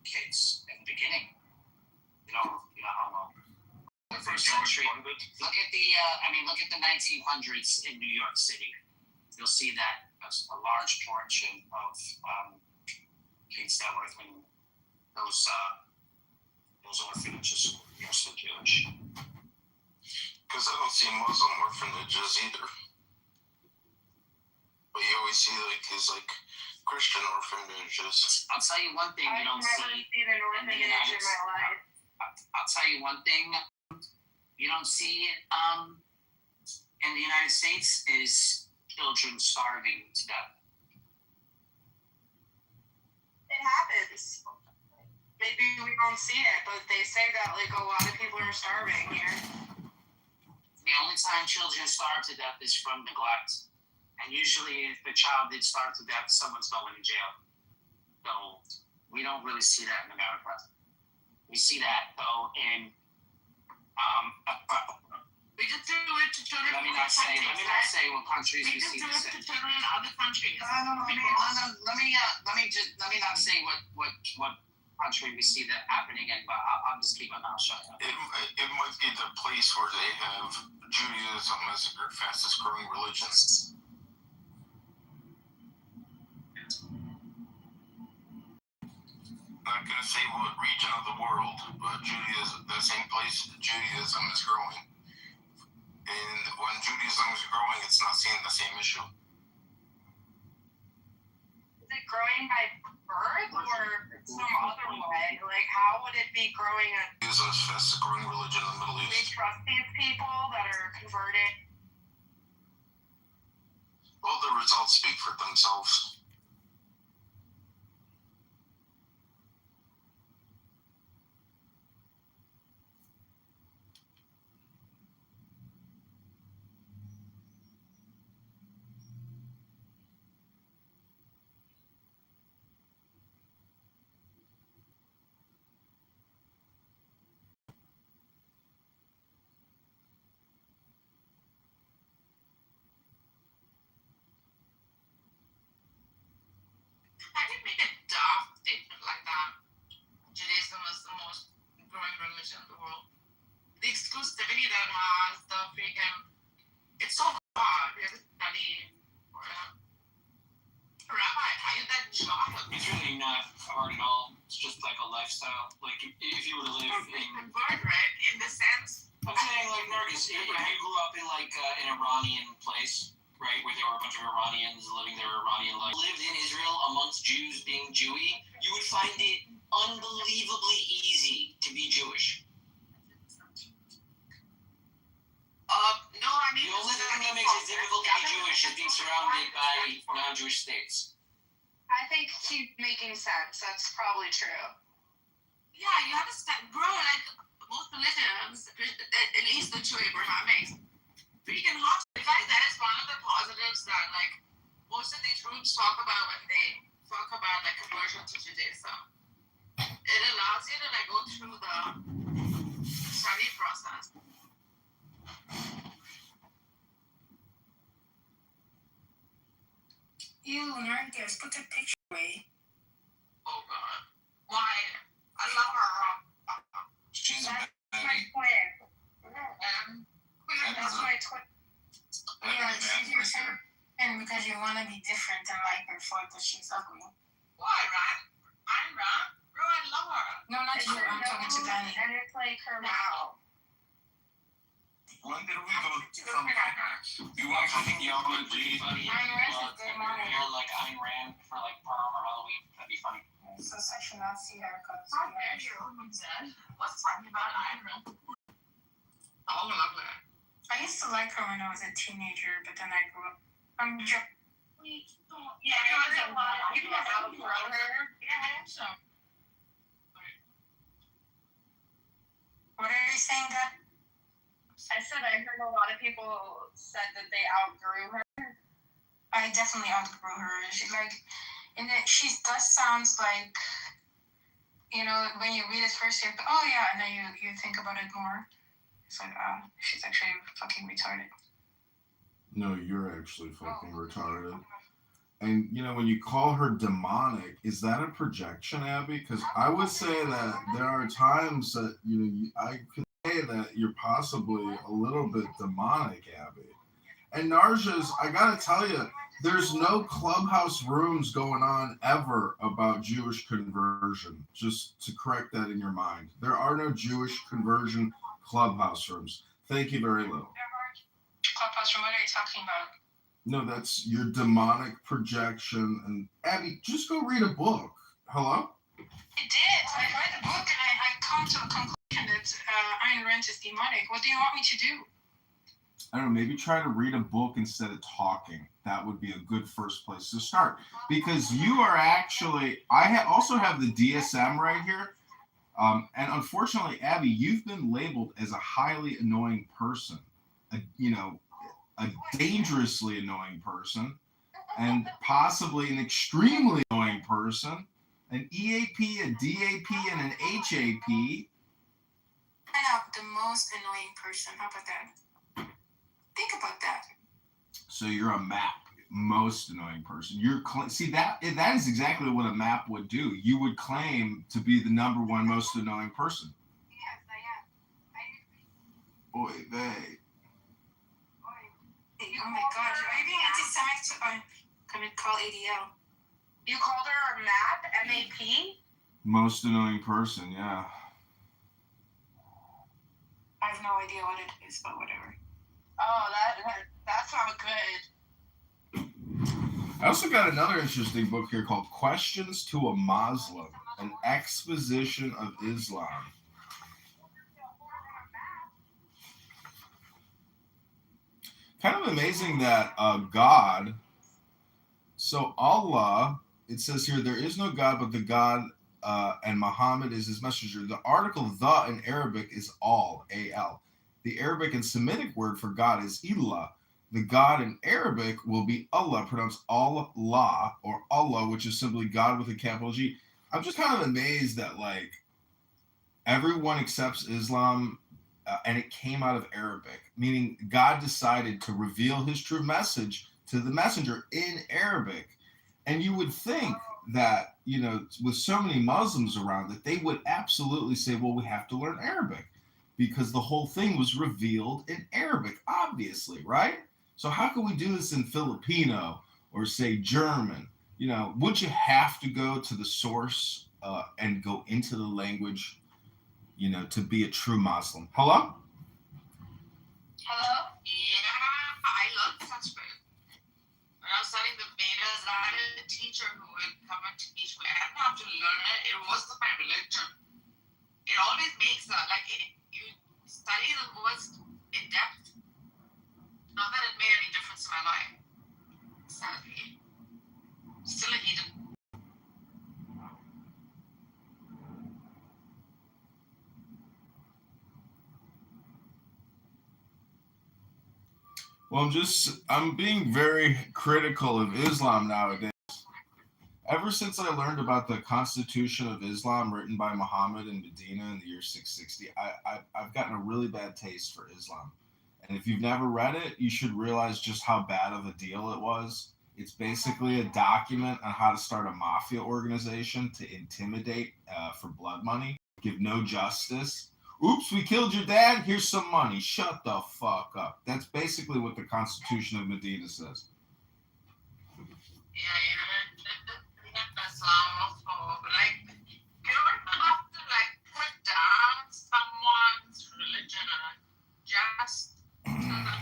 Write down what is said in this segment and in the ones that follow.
kids in the beginning. You know how long. The first century. Look at the 1900s in New York City. You'll see that a large portion of kids that were in those orphanages were also Jewish. Because I don't see Muslim orphanages either. But you always see these Christian orphanages. I'll tell you one thing you don't see. I've never seen an orphanage in my life. I'll tell you one thing you don't see in the United States is children starving to death. It happens. Maybe we don't see it, but they say that a lot of people are starving here. The only time children starve to death is from neglect. And usually if the child did starve to death, someone's going to jail. So we don't really see that in America. We see that, though, in... we just do it to children. Let me not say what countries we see this in. We just do it to children in other countries. Let me not say what country we see that happening in, but I'll just keep my mouth shut. It might be the place where they have Judaism as their fastest growing religion. I'm not going to say what region of the world, but Judaism, the same place Judaism is growing. And when Judaism is growing, it's not seeing the same issue. Is it growing by birth or some other way? How would it be growing? Judaism is the fastest growing religion in the Middle East. They trust these people that are converted. Well, the results speak for themselves. I didn't make a daft statement like that. Judaism is the most growing religion in the world. The exclusivity that it has, the freaking, it's so hard. We have to study for it. Rabbi, how you that job? It's really not hard at all. It's just like a lifestyle. If you were to live in... Convert, right? In the sense? I'm saying, Nargis, if you grew up in, an Iranian place, right, where there were a bunch of Iranians living their Iranian life, lived in Israel amongst Jews being Jewy, you would find it unbelievably easy to be Jewish. No, I mean... The only thing that makes it difficult to be Jewish is being surrounded by non-Jewish states. I think he's making sense. That's probably true. Yeah, you have to grow most religions, at least the two Abrahamics. Freaking hot. In fact, that is one of the positives that most of these groups talk about when they talk about conversion to Judaism. It allows you to go through the study process. Ew, Nargis, put the picture away. Oh God. Why? I love her. She's a That's my twin. That's my twin. Yeah, she's your son. And because you want to be different and like her fault that she's ugly. Why, Ran? I'm Ran. Bro, I love her. No, not you. I'm talking to Danny. And it's her mouth. When did we go from you want something theology? Ayn Rand's a good model. You're like Ayn Rand for prom or Halloween. That'd be funny. So such a Nazi haircut. How dare you? What's talking about Ayn Rand? Oh, lovely. I used to like her when I was a teenager, but then I grew up. I'm joking. Yeah, you have outgrown her. Yeah, I am so. What are you saying, Dad? I said I heard a lot of people said that they outgrew her. I definitely outgrew her. She does sounds like, when you read it first, you're like, oh yeah, and then you think about it more. It's like, she's actually fucking retarded. No, you're actually fucking retarded. And when you call her demonic, is that a projection, Abby? Because I would say that there are times that I could say that you're possibly a little bit demonic, Abby. And Narja's, I gotta tell you, there's no clubhouse rooms going on ever about Jewish conversion. Just to correct that in your mind, there are no Jewish conversion clubhouse rooms. Thank you very little. Clubhouse room, what are you talking about? No, that's your demonic projection. And Abby, just go read a book. Hello? I did. I read the book and I come to the conclusion that Ayn Rand is demonic. What do you want me to do? I don't know, maybe try to read a book instead of talking. That would be a good first place to start. Because you are actually, also have the DSM right here. And unfortunately, Abby, you've been labeled as a highly annoying person. A dangerously annoying person, and possibly an extremely annoying person, an EAP, a DAP, and an HAP. I know, the most annoying person. How about that? Think about that. So you're a MAP, most annoying person. See, that is exactly what a MAP would do. You would claim to be the number one most annoying person. Yes, I am. Oy vey. Oh my gosh, are you being anti-Semitic? I'm gonna call ADL. You called her MAP? M-A-P? Most annoying person, yeah. I have no idea what it is, but whatever. Oh, that's not good. I also got another interesting book here called Questions to a Muslim, an exposition of Islam. Kind of amazing that God, so Allah, it says here, there is no God but the God, and Muhammad is his messenger. The article the in Arabic is all, A-L. The Arabic and Semitic word for God is Ilah. The God in Arabic will be Allah, pronounced Allah, or Allah, which is simply God with a capital G. I'm just kind of amazed that, everyone accepts Islam, and it came out of Arabic, meaning God decided to reveal his true message to the messenger in Arabic. And you would think that, with so many Muslims around, that they would absolutely say, well, we have to learn Arabic because the whole thing was revealed in Arabic, obviously, right? So how can we do this in Filipino or, say, German? Would you have to go to the source and go into the language, to be a true Muslim? Hello? Hello? Yeah, I love Sanskrit. When I was studying the Vedas, I had a teacher who would come and teach me. I didn't have to learn it. It wasn't my religion. It always makes you study the most in depth. Not that it made any difference in my life. Sadly. Still a heathen. Well, I'm being very critical of Islam nowadays. Ever since I learned about the Constitution of Islam written by Muhammad in Medina in the year 660, I've gotten a really bad taste for Islam. And if you've never read it, you should realize just how bad of a deal it was. It's basically a document on how to start a mafia organization to intimidate for blood money, give no justice. Oops, we killed your dad. Here's some money. Shut the fuck up. That's basically what the Constitution of Medina says. Yeah, Islamophobe. You don't have to put down someone's religion and just.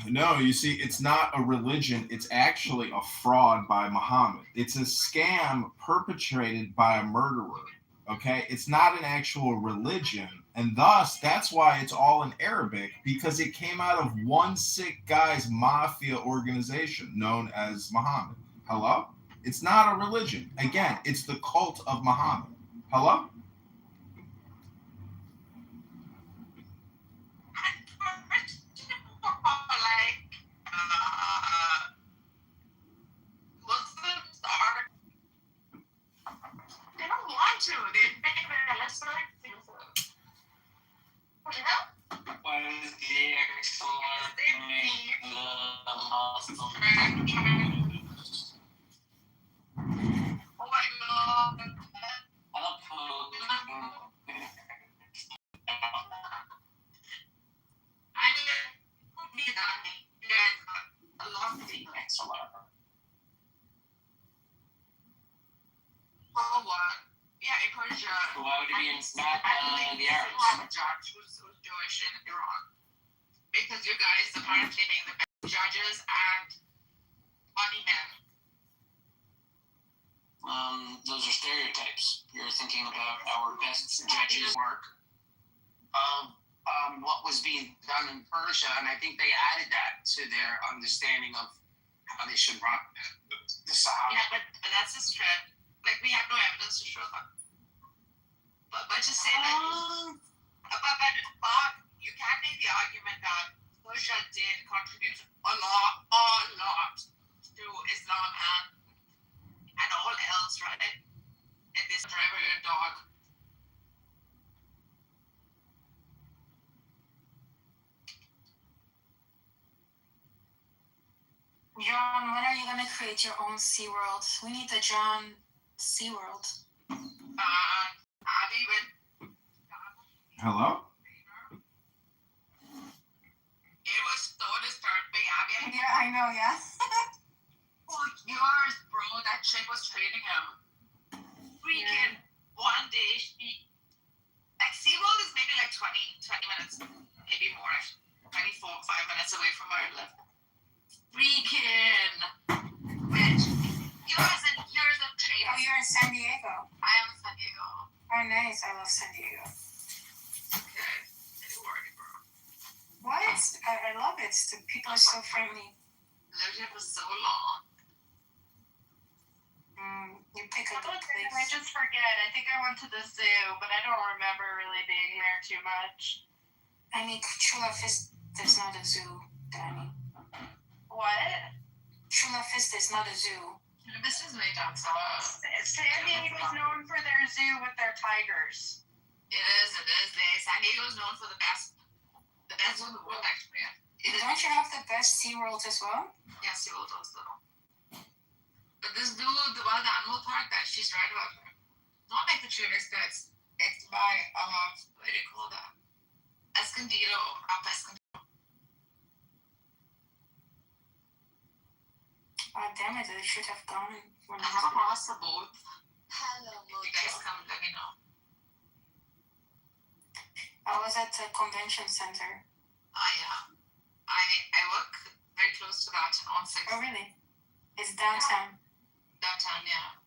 No, you see, it's not a religion. It's actually a fraud by Muhammad. It's a scam perpetrated by a murderer. Okay, it's not an actual religion, and thus that's why it's all in Arabic, because it came out of one sick guy's mafia organization known as Muhammad. Hello? It's not a religion. Again, it's the cult of Muhammad. Hello? Muslims are. They don't want to. They think they're less What is the excellent Arabian, not the Arabs. have a judge who's Jewish in Iran. Because you guys apparently make the best judges and money men. Those are stereotypes. You're thinking about our best judges' work of what was being done in Persia, and I think they added that to their understanding of how they should run the Sahaba. Yeah, but that's a stretch. Like, we have no evidence to show that. But just say that. But you can make the argument that Persia did contribute a lot to Islam and all else, right? And this driver your dog. John, when are you gonna create your own SeaWorld? We need the John SeaWorld. Abby, when Hello? it was so disturbing, Abby. Yeah, I know, yeah. For years, bro, that chick was training him. Freaking one day, like, SeaWorld is maybe like 20 minutes, maybe more, 5 minutes away from where I live. Freaking bitch. Years of training. Oh, you're in San Diego. I am in San Diego. Oh, nice. I love San Diego. Okay. Don't worry, bro. What? I love it. The people are so friendly. Lived here for so long. You pick a good I place. just forget. I think I went to the zoo, but I don't remember really being there too much. I mean, Chula Vista is not a zoo, Danny. What? Chula Vista is not a zoo. This is way down south. San Diego's known for their zoo with their tigers. It is. San Diego is known for the best zoo in the world, actually. It is. Don't you have the best SeaWorld as well? Yes, you will also. But this dude, the animal park that she's right about, not like the Travis guys. It's by, what do you call that? Escondido, up Escondido. Oh, damn it. I should have gone. When I have a possible. Hello, you guys come, let me know. I was at the convention center. I work very close to that on 6th. Oh, really? It's downtown. Downtown, yeah.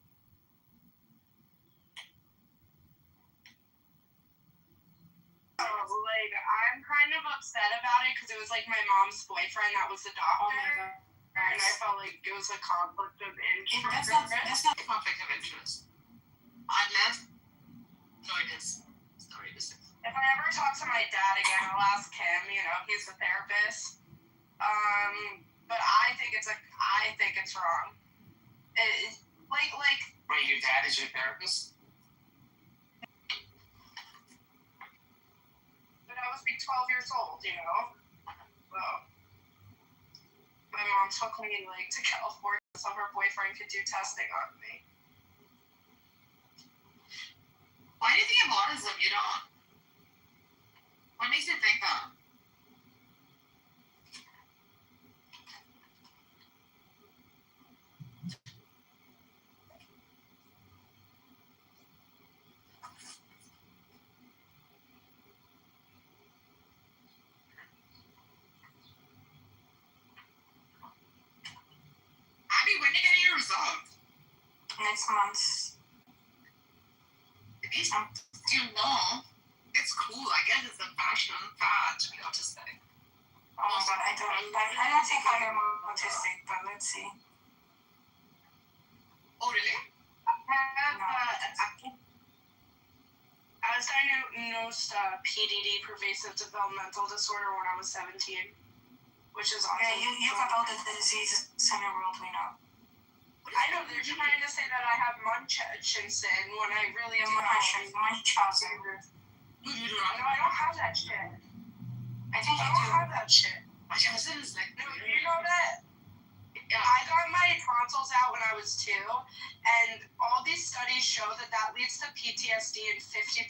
Like, I'm kind of upset about it because it was like my mom's boyfriend that was the Oh, doctor. my God. And I felt like it was a conflict of interest. That's not. A conflict of interest. Unless, no, it is. Sorry, it is. If I ever talk to my dad again, I'll ask him. You know, he's a therapist. But I think it's wrong. Wait, your dad is your therapist? But I was like 12 years old, you know. Well, my mom took me like to California so her boyfriend could do testing on me. Why do you think of autism? You don't. What makes you think that? Abby, when are you getting your result? Next month. At least you know. It's cool. I guess it's a fashion fad to be autistic. Oh my God, I don't think I am autistic, but let's see. Oh, really? I was diagnosed PDD, pervasive developmental disorder, when I was 17, which is awesome. Yeah, you got all the diseases in the world we know. I know they're trying to say that I have Munchausen when I really am Munchausen. No, you No, I don't have that shit. I think I you don't do. have that shit. Munchausen is like. No, you know that? Yeah. I got my tonsils out when I was 2, and all these studies show that leads to PTSD in 50%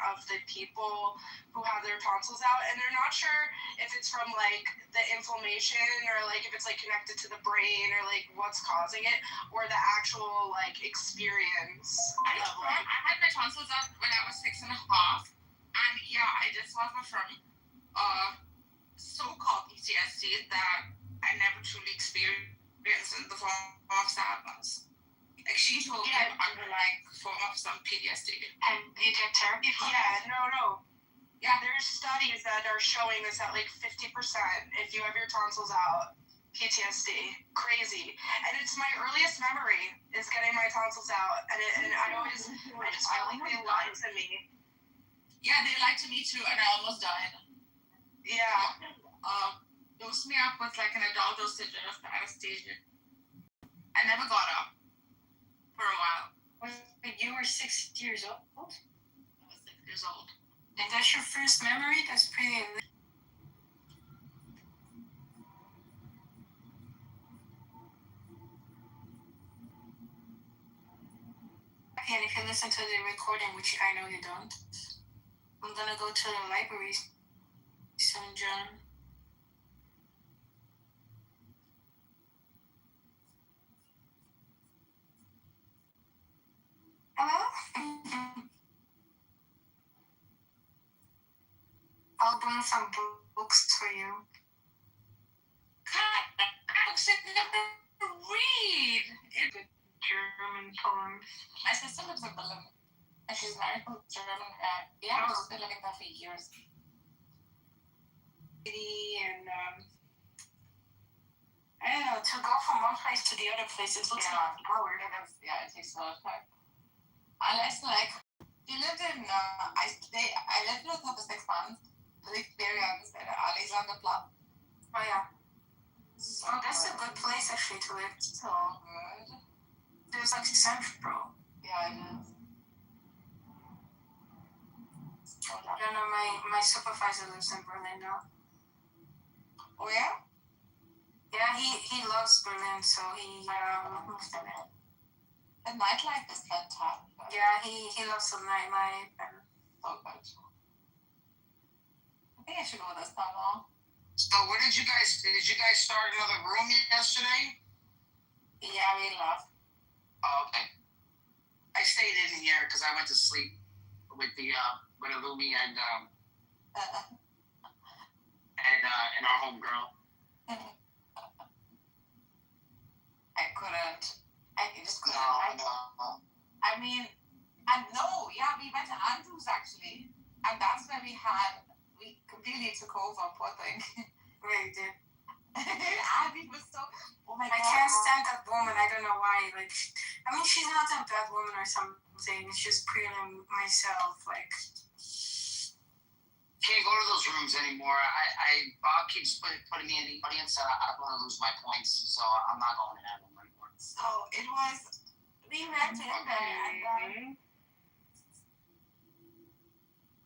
of the people who have their tonsils out, and they're not sure if it's from like the inflammation or like if it's like connected to the brain or like what's causing it or the actual like experience. I had my tonsils out when I was 6.5. And yeah, I did suffer from so-called PTSD that I never truly experienced in the form of sadness. Like she told me an underlying form of some PTSD. And you get therapy for Yeah, no. Yeah, there's studies that are showing us that like 50% if you have your tonsils out, PTSD. Crazy. And it's my earliest memory is getting my tonsils out. And I just feel like they lied to me. Yeah, they lied to me too, and I almost died. Yeah. Dosed me up with like an adult dosage of anesthesia. I never got up for a while. But you were 6 years old? I was 6 years old. And that's your first memory? That's pretty. And if you listen to the recording, which I know you don't, I'm gonna go to the library soon, John. Hello? I'll bring some books for you. God, books I never read. German poems. My sister lives in Berlin, and she's married to a German guy. Yeah, she's been living there for years. And I don't know, to go from one place to the other place, it looks like an hour. It takes a lot of time. Unless like she lived in I lived with her for 6 months. The experience at Alexanderplatz. Oh yeah. So That's a good place actually to live. So good. There's like central. Yeah, it is. So I don't know, my supervisor lives in Berlin now. oh yeah? Yeah, he loves Berlin, so he moved there. The nightlife is fantastic. Yeah, he loves the nightlife and So good. I think I should go this time off. So where did you guys start another room yesterday? Yeah, we left. Oh, okay. I stayed in here because I went to sleep with Illumi and our homegirl. I just couldn't. No. I mean, and no, yeah, we went to Andrews actually, and that's where we completely took over, poor thing. really did. Abby was so, oh my I God. can't stand that woman. I don't know why. Like, I mean, she's not a bad woman or something. It's just prelim myself. Like, Can't go to those rooms anymore. Bob keeps putting me in the audience. I don't want to lose my points, so I'm not going to that room anymore. So it was, we went in there, and then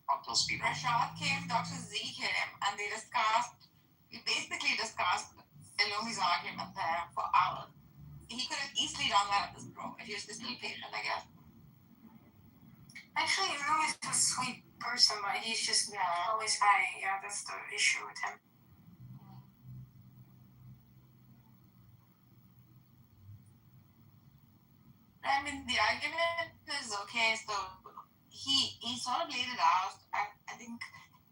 Fuck those people. Rashad came, Dr. Z came, and we basically discussed Ilumi's argument there for hours. He could have easily done that at this room if he was just patient, I guess. actually, Louis is a sweet person, but he's just always high. Yeah, that's the issue with him. I mean, the argument is okay. So he sort of laid it out. I think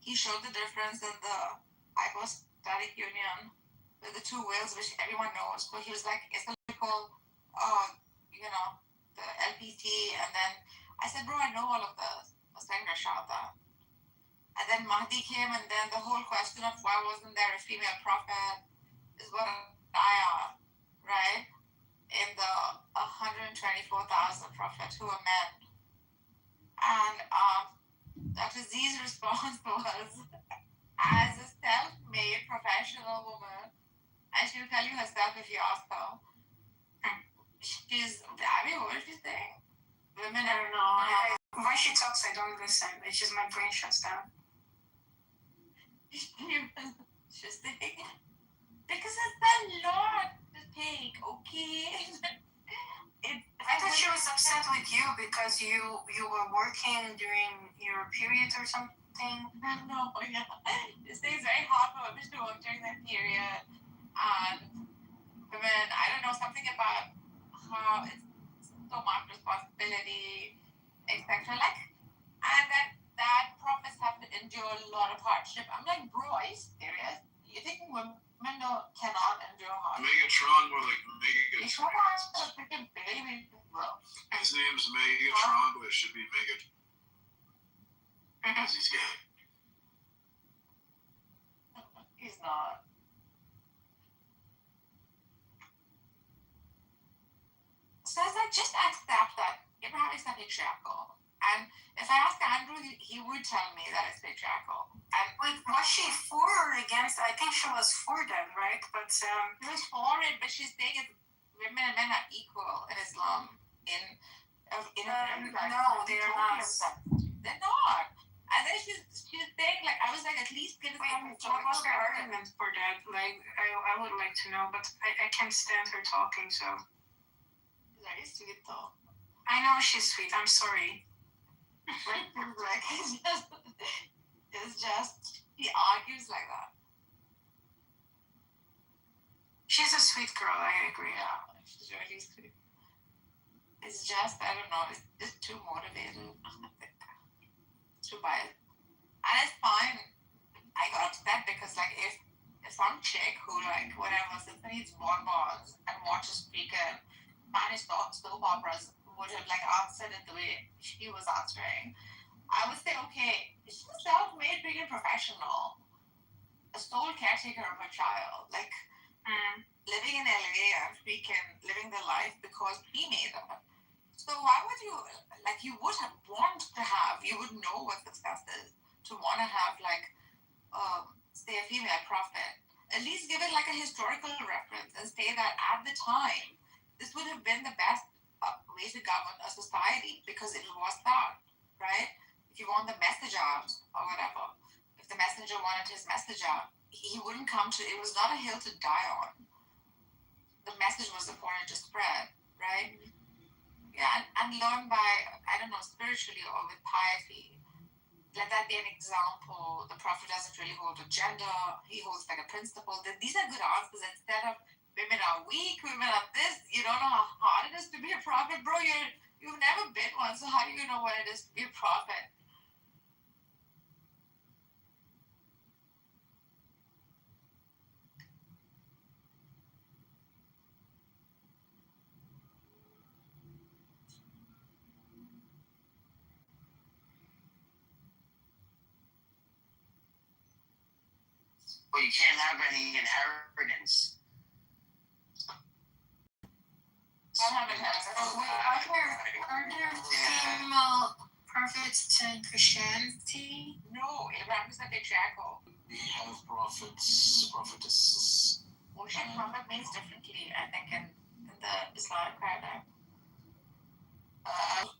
he showed the difference in the hypostatic union with the two wills, which everyone knows. But he was like, it's a little, the LPT. And then I said, bro, I know all of this. I was saying Rashada. And then Mahdi came, and then the whole question of why wasn't there a female prophet is what I asked, right? In the 124,000 prophets who were men. And Dr. Z's response was, as a self-made professional woman, and she'll tell you herself if you ask her, what is she saying? Women I don't know. Why she talks, I don't listen. It's just my brain shuts down. She's saying, because it's a lot to take, okay? I thought she was upset with you because you were working during your period or something. No, yeah. This day is very hard for women to work during that period. And women, I don't know, something about how it's so much responsibility, etc. And hardship. I'm like, bro, are you serious? You think women cannot endure hardship? Megatron, more like Megatron. It's so hard to freaking baby, bro. His name's Megatron, but it should be Megatron. Because he's gay. He's not. So I was like, just accept that Abraham is not patriarchal. And if I ask Andrew, he would tell me that it's patriarchal. And Wait, was she for or against? I think she was for them, right? But she was for it, but she's saying it, women and men are equal in Islam. No, they are not. They're not. And then she's saying, like, I was like, at least give us some what was her argument for that? Like, I would like to know, but I can't stand her talking, so. Very sweet though. I know she's sweet. I'm sorry. Like, it's just, he argues like that. She's a sweet girl, I agree. Yeah, she's really sweet. It's just, I don't know, it's just too motivated. Too biased. And it's fine. I got upset because, like, if some chick who, like, whatever, sits and eats bonbons and watches freaking Spanish soap operas would have, like, answered it the way she was answering, I would say, okay, she's a self-made freaking professional, a sole caretaker of her child, like, living in LA and freaking living their life because he made her. So why would you, like, you would have you would know what success is, to want to have, like, say, a female prophet. At least give it, like, a historical reference and say that at the time, this would have been the best way to govern a society because it was thought, right? If you want the message out or whatever, if the messenger wanted his message out, he wouldn't come to, it was not a hill to die on. The message was important to spread, right? Yeah, and learn by, I don't know, spiritually or with piety. Let that be an example. The prophet doesn't really hold a gender. He holds like a principle. These are good answers instead of women are weak, women are this. You don't know how hard it is to be a prophet, bro. You've never been one, so how do you know what it is to be a prophet? Well, you can't have any inheritance. Are there female prophets in Christianity? No, Abraham is a patriarchal. We have prophets, prophetesses. Worship prophet means differently, I think, in the Islamic paradigm.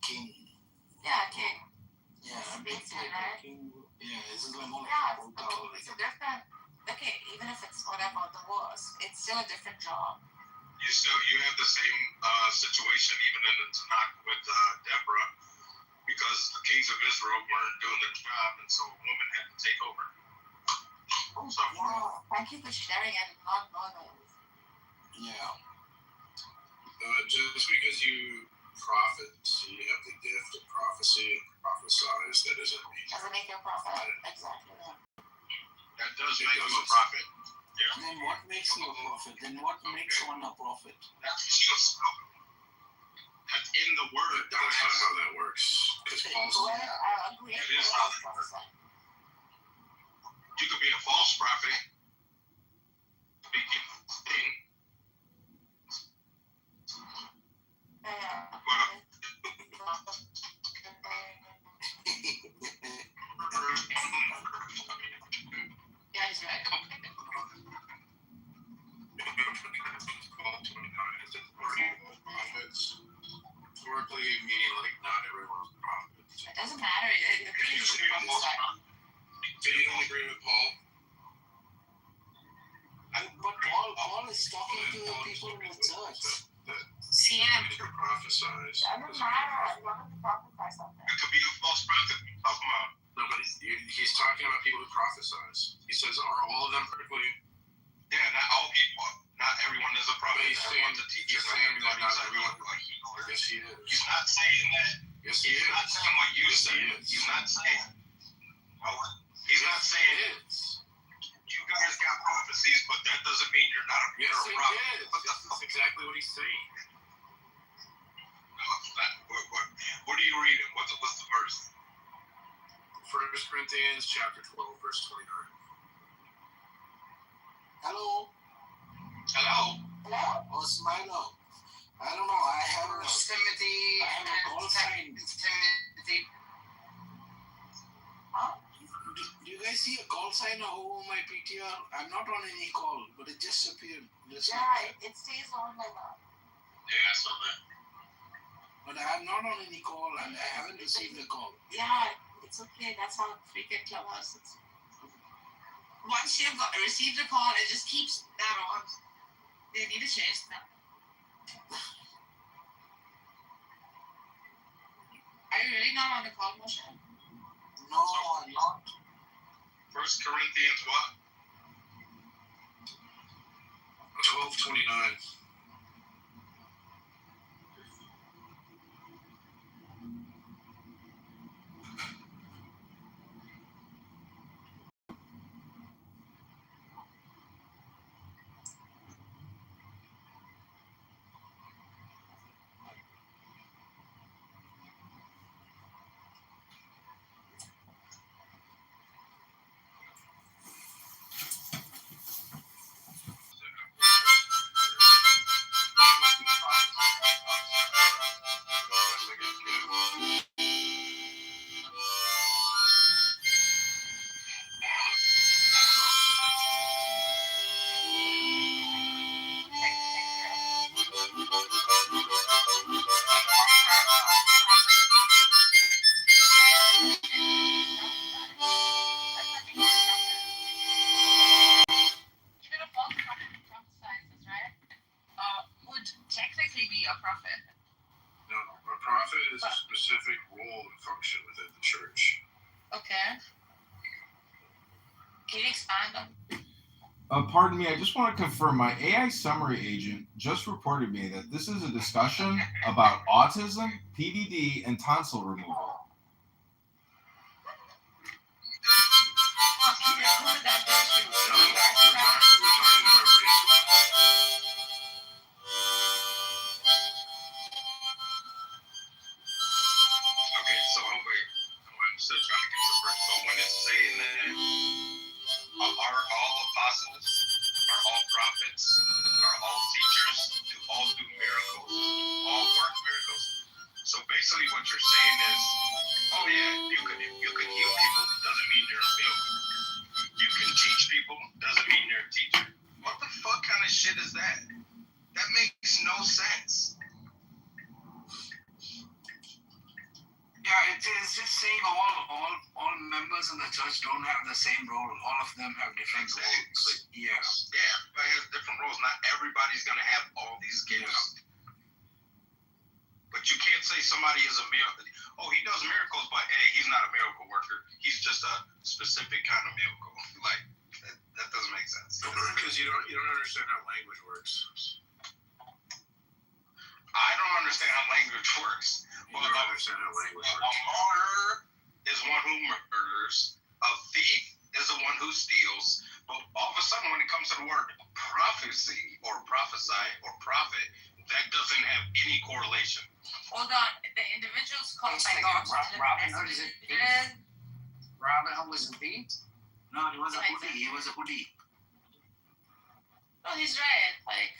King. Yeah, king. Yeah, Basically, right? King. Yeah, this is like one Yeah, of so it's a different. Okay, even if it's whatever the worst, it's still a different job. You have the same situation even in the Tanakh with Deborah, because the kings of Israel weren't doing the job, and so a woman had to take over. So, Yeah, thank you for sharing. I did not know those. Yeah. Just because you prophet, you have the gift of prophecy and prophesize, that doesn't mean Doesn't make you a prophet. Exactly. Yeah. that does make you a prophet. Yeah. Then what makes you a prophet? Then what makes one a prophet? That's in the word. that's not how that works. Because Paul Well, said, I agree. It is how that works. You could be a false prophet. Speaking. Yeah, he's right. prophets. Historically, meaning like not everyone's a prophet. It doesn't matter. The You should be a false prophet. So you don't agree with Paul? But Paul is talking to the people in the church. See, To prophesize. Doesn't matter. As long as you prophesy something. You could be a false prophet. Talk about. No, but he's talking about people who prophesize. He says, are all of them perfectly? Yeah, not all people. Not everyone is a prophet. But he's Everyone's a teacher. he's saying that not everyone everyone. like he knows. Yes, he is. He's not saying that. Yes, he He's is. not saying what you Yes, he said. is. He's not saying. He's not saying you guys got prophecies, but that doesn't mean you're not a prophet. That's exactly what he's saying. No, it's not. What are you reading? What's the verse? 1 Corinthians chapter 12, verse 29. Hello. Hello? Oh, Smilo. I don't know. I have a Timothy. call sign. Timothy. Do you guys see a call sign over my PTR? I'm not on any call, but it just appeared. Just like that. It stays on like that. Yeah, I saw that. But I'm not on any call and I haven't received a call. Yeah, it's okay. That's how freaking Clubhouse is. Once you've received a call, it just keeps that on. They need to change that. Are you really not on the call motion? No, I'm not. 1 Corinthians what? 12:29. Even a false prophet prophesies, right? Would technically be a prophet. No, a prophet is a specific role and function within the church. Okay. Can you expand on? Pardon me, I just want to confirm my AI summary agent just reported me that this is a discussion about autism, PDD, and tonsil removal. Okay, so I'm still trying to get some breath. So when it's saying that are all apostles, are all prophets, are all teachers, all do miracles, all work miracles. So basically what you're saying is, oh yeah, you can heal people, doesn't mean you're a miracle. You can teach people, doesn't mean you're a teacher. What the fuck kind of shit is that? That makes no sense. Yeah, it is just saying all members in the church don't have the same role. All of them have different roles. Yeah. Yeah, everybody has different roles. Not everybody's gonna have all these gifts. But you can't say somebody is a miracle. Oh, he does miracles, but hey, he's not a miracle worker. He's just a specific kind of miracle. Like that doesn't make sense. Because you don't understand how language works. I don't understand how language works. You don't understand how language A works. martyr is one who murders. A thief is the one who steals. But all of a sudden, when it comes to the word prophecy or prophesy or prophet, that doesn't have any correlation. Hold on, the individual's called by God. Robin Hood is a Robin Hood was a thief? No, he was a hoodie. He was a hoodie. No, he's right. Like,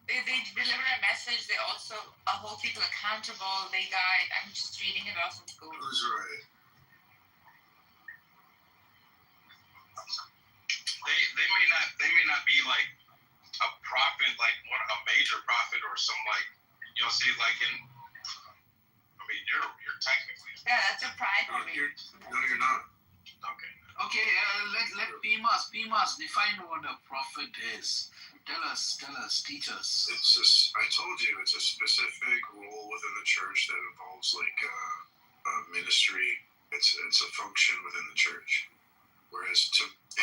they deliver a message. They also hold people accountable. They guide. I'm just reading it off from school. Who's right? They may not be like a prophet, like a major prophet or some like, you know, see like in. I mean, you're technically. Yeah, that's a pride. No, you're not. Okay. Okay, let Pimas define what a prophet is. Tell us, teach us. I told you, it's a specific role within the church that involves like a ministry. It's a function within the church. Whereas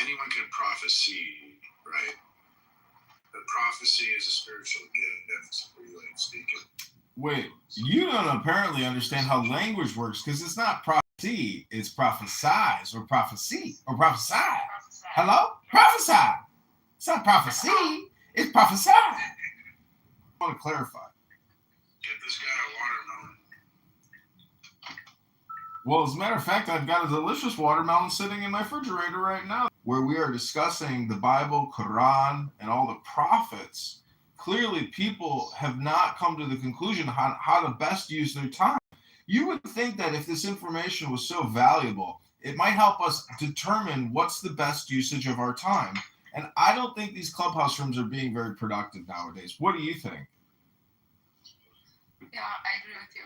anyone can prophesy, right? The prophecy is a spiritual gift, like speaking. Wait, you don't apparently understand how language works because it's not prophecy, prophecy. It's prophesize or prophecy or prophesy. Hello? Prophesy. It's not prophecy. It's prophesy. I want to clarify. Get this guy a watermelon. Well, as a matter of fact, I've got a delicious watermelon sitting in my refrigerator right now, where we are discussing the Bible, Quran, and all the prophets. Clearly, people have not come to the conclusion how to best use their time. You would think that if this information was so valuable, it might help us determine what's the best usage of our time. And I don't think these clubhouse rooms are being very productive nowadays. What do you think? Yeah, I agree with you.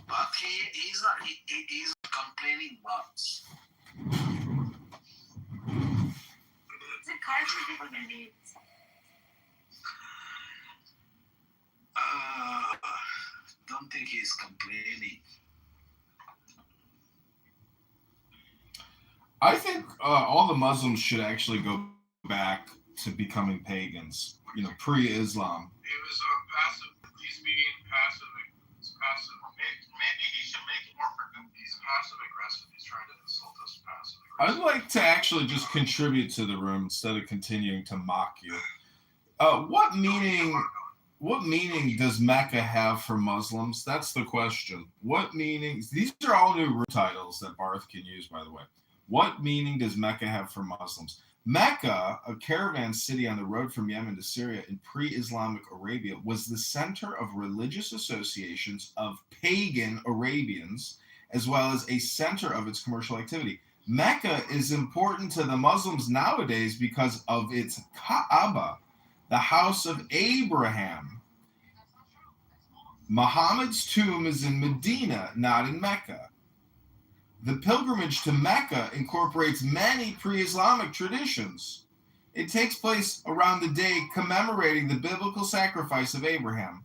But he's not. He's complaining much. It's encouraging people to need. Don't think he's complaining. I think all the Muslims should actually go back to becoming pagans, pre-Islam. He was passive. He's being passive. Passive. Maybe he should make it more productive. He's passive aggressive. He's trying to insult us passive aggressive. I'd like to actually just contribute to the room instead of continuing to mock you. What meaning does Mecca have for Muslims? That's the question. What meaning? These are all new room titles that Barth can use, by the way. What meaning does Mecca have for Muslims? Mecca, a caravan city on the road from Yemen to Syria in pre-Islamic Arabia, was the center of religious associations of pagan Arabians, as well as a center of its commercial activity. Mecca is important to the Muslims nowadays because of its Kaaba, the house of Abraham. Muhammad's tomb is in Medina, not in Mecca. The pilgrimage to Mecca incorporates many pre-Islamic traditions. It takes place around the day commemorating the biblical sacrifice of Abraham.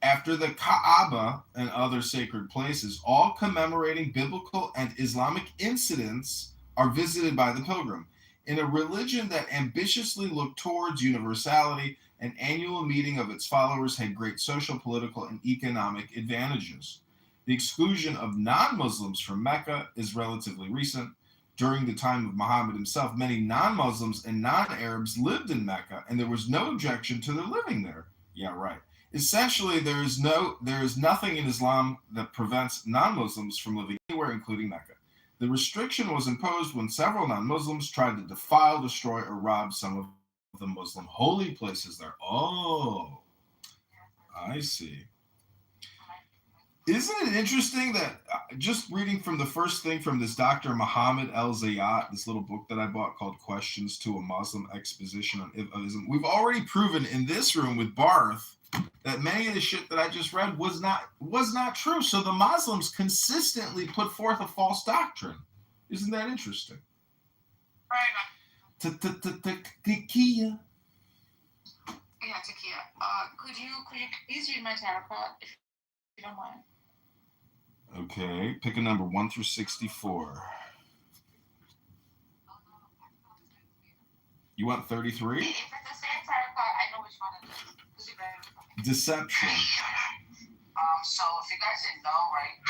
After the Kaaba and other sacred places, all commemorating biblical and Islamic incidents are visited by the pilgrim. In a religion that ambitiously looked towards universality, an annual meeting of its followers had great social, political, and economic advantages. The exclusion of non-Muslims from Mecca is relatively recent. During the time of Muhammad himself, many non-Muslims and non-Arabs lived in Mecca, and there was no objection to their living there. Yeah, right. Essentially, there is nothing in Islam that prevents non-Muslims from living anywhere, including Mecca. The restriction was imposed when several non-Muslims tried to defile, destroy, or rob some of the Muslim holy places there. Oh, I see. Isn't it interesting that just reading from the first thing from this Dr. Muhammad El-Zayat, this little book that I bought called Questions to a Muslim Exposition on Islam, we've already proven in this room with Barth that many of the shit that I just read was not true. So the Muslims consistently put forth a false doctrine. Isn't that interesting? Right. Takia. Yeah, Takia. Could you please read my tarot card if you don't mind? Okay, pick a number 1 through 64. You want 33? If it's the same tarot card, I know which one it is. Deception. So if you guys didn't know, right,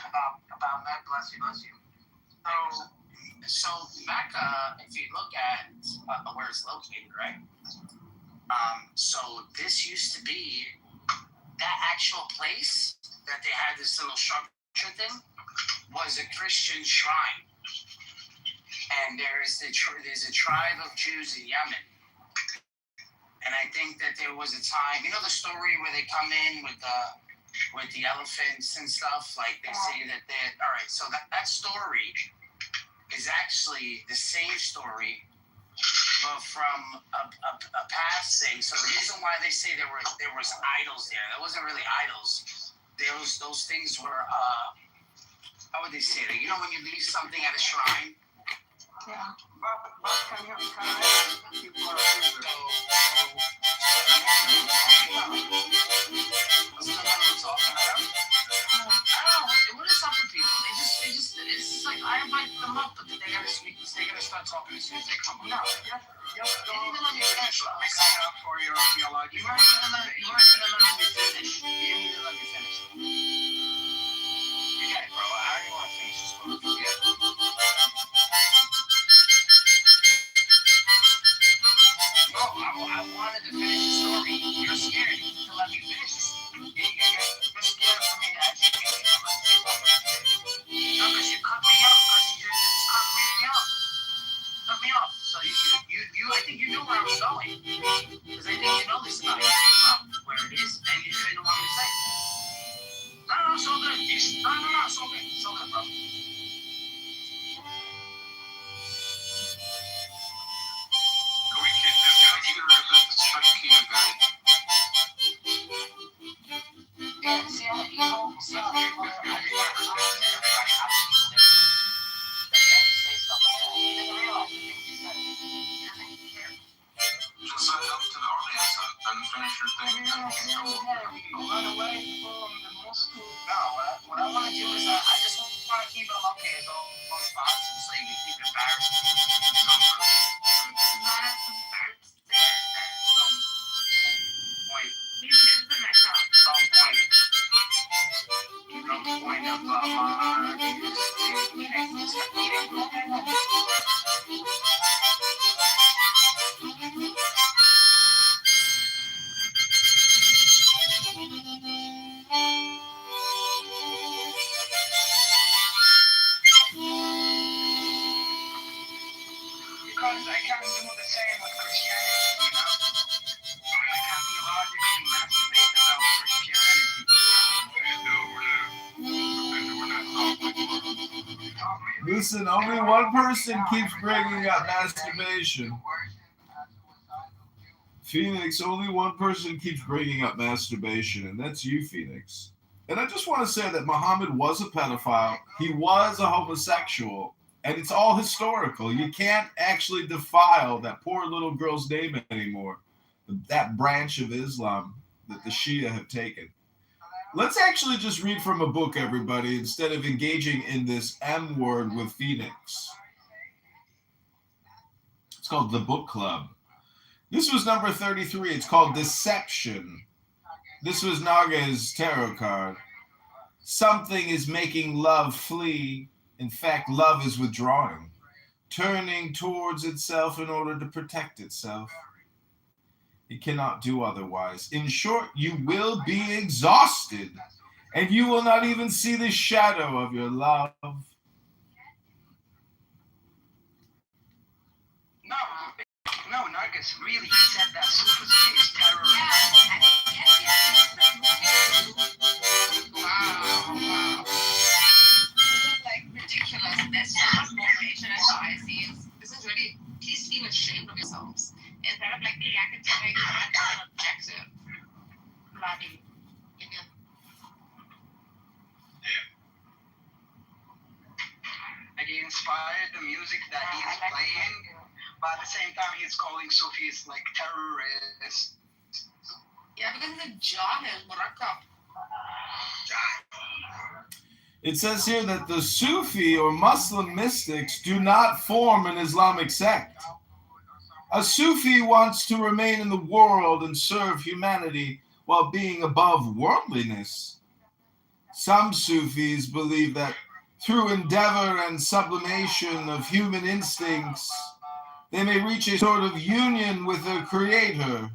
about Mecca, bless you. So Mecca, if you look at where it's located, right? So this used to be that actual place that they had this little structure thing was a Christian shrine, and there's a tribe of Jews in Yemen. And I think that there was a time, the story where they come in with the elephants and stuff, like they say that all right, so that story is actually the same story, but from a past thing. So the reason why they say there was idols there wasn't really idols. Those things were, how would they say that? When you leave something at a shrine? Yeah. So You weren't gonna let me finish. You didn't even let me finish. You got it, bro. I already want to finish this one. Yeah. No, I wanted to finish the story. You're scared to let me finish this. You're scared for me to actually finish it. No, because you cut me off. Because you just cut me off. Cut me off. So I think you knew where I was going. Because I think you know this about where it is, and you didn't want me to say it. No, it's all good. No, it's all good. It's all good, bro. Can we kick this guy? Either let the Chucky guy. Yeah, see how evil stuff. I just want to everybody out there that you have to say stuff like that. He doesn't realize the things he said. He doesn't care. Just sign up to the audience and finish your thing. Run away from the most. No, what I want to do is I just want to keep it okay as all possible so you can keep embarrassing. Not embarrassed. No point. You live the matter. No point. No point of Because I can't do the same with Christianity, you know? I can't be logically masturbated about Christianity. Listen, only one person keeps bringing up masturbation. Phoenix, only one person keeps bringing up masturbation, and that's you, Phoenix. And I just want to say that Muhammad was a pedophile. He was a homosexual. And it's all historical. You can't actually defile that poor little girl's name anymore. That branch of Islam that the Shia have taken. Let's actually just read from a book, everybody, instead of engaging in this M word with Phoenix. It's called The Book Club. This was number 33. It's called Deception. This was Naga's tarot card. Something is making love flee. In fact, love is withdrawing, turning towards itself in order to protect itself. It cannot do otherwise. In short, you will be exhausted, and you will not even see the shadow of your love. No, Nargis really said that Sufism is terrorism. Wow. This is like ridiculous. There's so much more information as I see. This is really, please feel ashamed of yourselves. Instead of like being academic and objective. Bloody idiot. Like he inspired the music that he's playing, but at the same time he's calling Sufis like terrorists. Yeah, because he's a jahil, murakkab. It says here that the Sufi or Muslim mystics do not form an Islamic sect. A Sufi wants to remain in the world and serve humanity while being above worldliness. Some Sufis believe that through endeavor and sublimation of human instincts, they may reach a sort of union with their creator.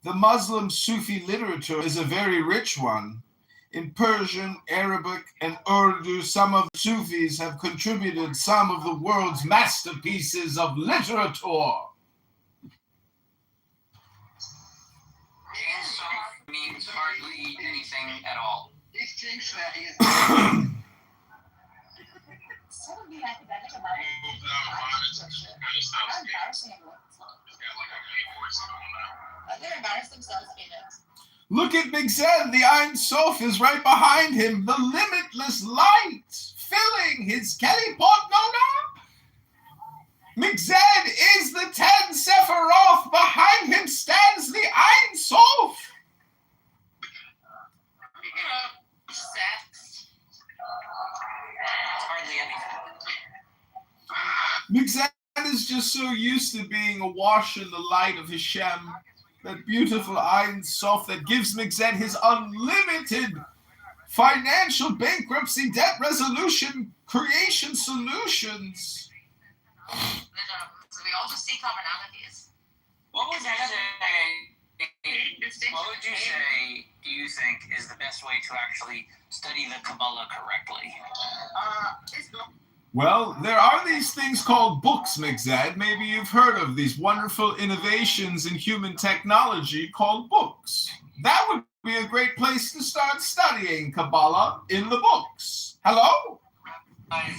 The Muslim Sufi literature is a very rich one. In Persian, Arabic, and Urdu, some of the Sufis have contributed some of the world's masterpieces of literature. Means hardly anything at all. He thinks that he's They're embarrassed themselves, Phoenix. Look at Big Zed. The Ein Sof is right behind him. The limitless light filling his Kelly pot. No. Migzed is the 10 Sephiroth. Behind him stands the Ein Sof. Sex. It's hardly anything. Migzed is just so used to being awash in the light of Hashem That beautiful Ein Sof that gives McZed his unlimited financial bankruptcy debt resolution creation solutions. So we all just see commonalities. What would you say, do you think, is the best way to actually study the Kabbalah correctly? Well, there are these things called books, McZed. Maybe you've heard of these wonderful innovations in human technology called books. That would be a great place to start studying Kabbalah in the books. Hello? In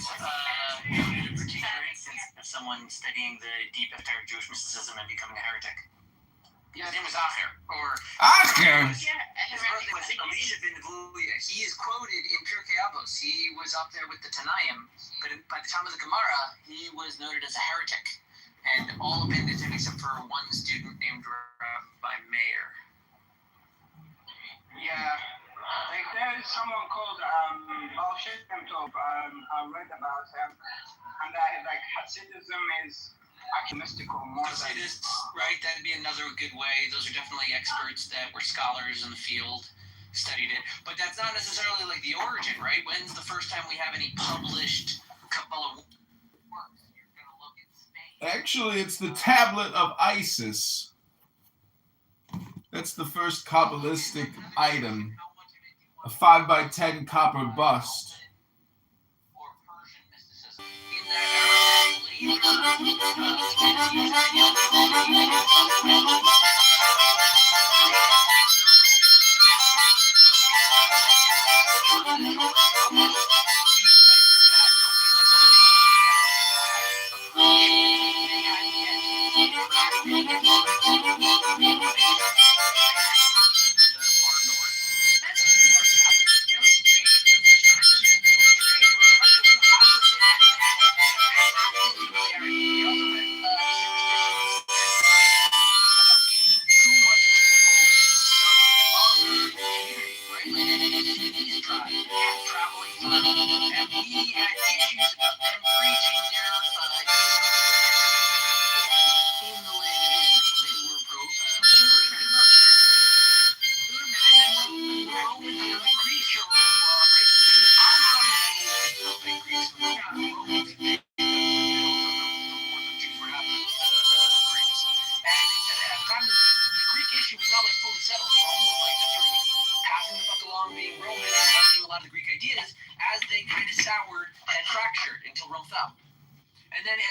particular instance of someone studying the deep esoteric Jewish mysticism and becoming a heretic. His name was Acher, or Acher. his birthday was Elisha ben Vuya. He is quoted in Pirkei Avos. He was up there with the Tanaim, but by the time of the Gemara, he was noted as a heretic, and all abandoned him except for one student named Rabbi Meir. Yeah, like there is someone called Baal Shem Tov. I read about him, and that like Hasidism is actually mystical more than. Hasidists, right? That'd be another good way. Those are definitely experts that were scholars in the field, studied it. But that's not necessarily like the origin, right? When's the first time we have any published Kabbalah works? You're gonna look at Spain. Actually, it's the Tablet of Isis. That's the first Kabbalistic item. A 5x10 copper bust. Or Persian mysticism. In that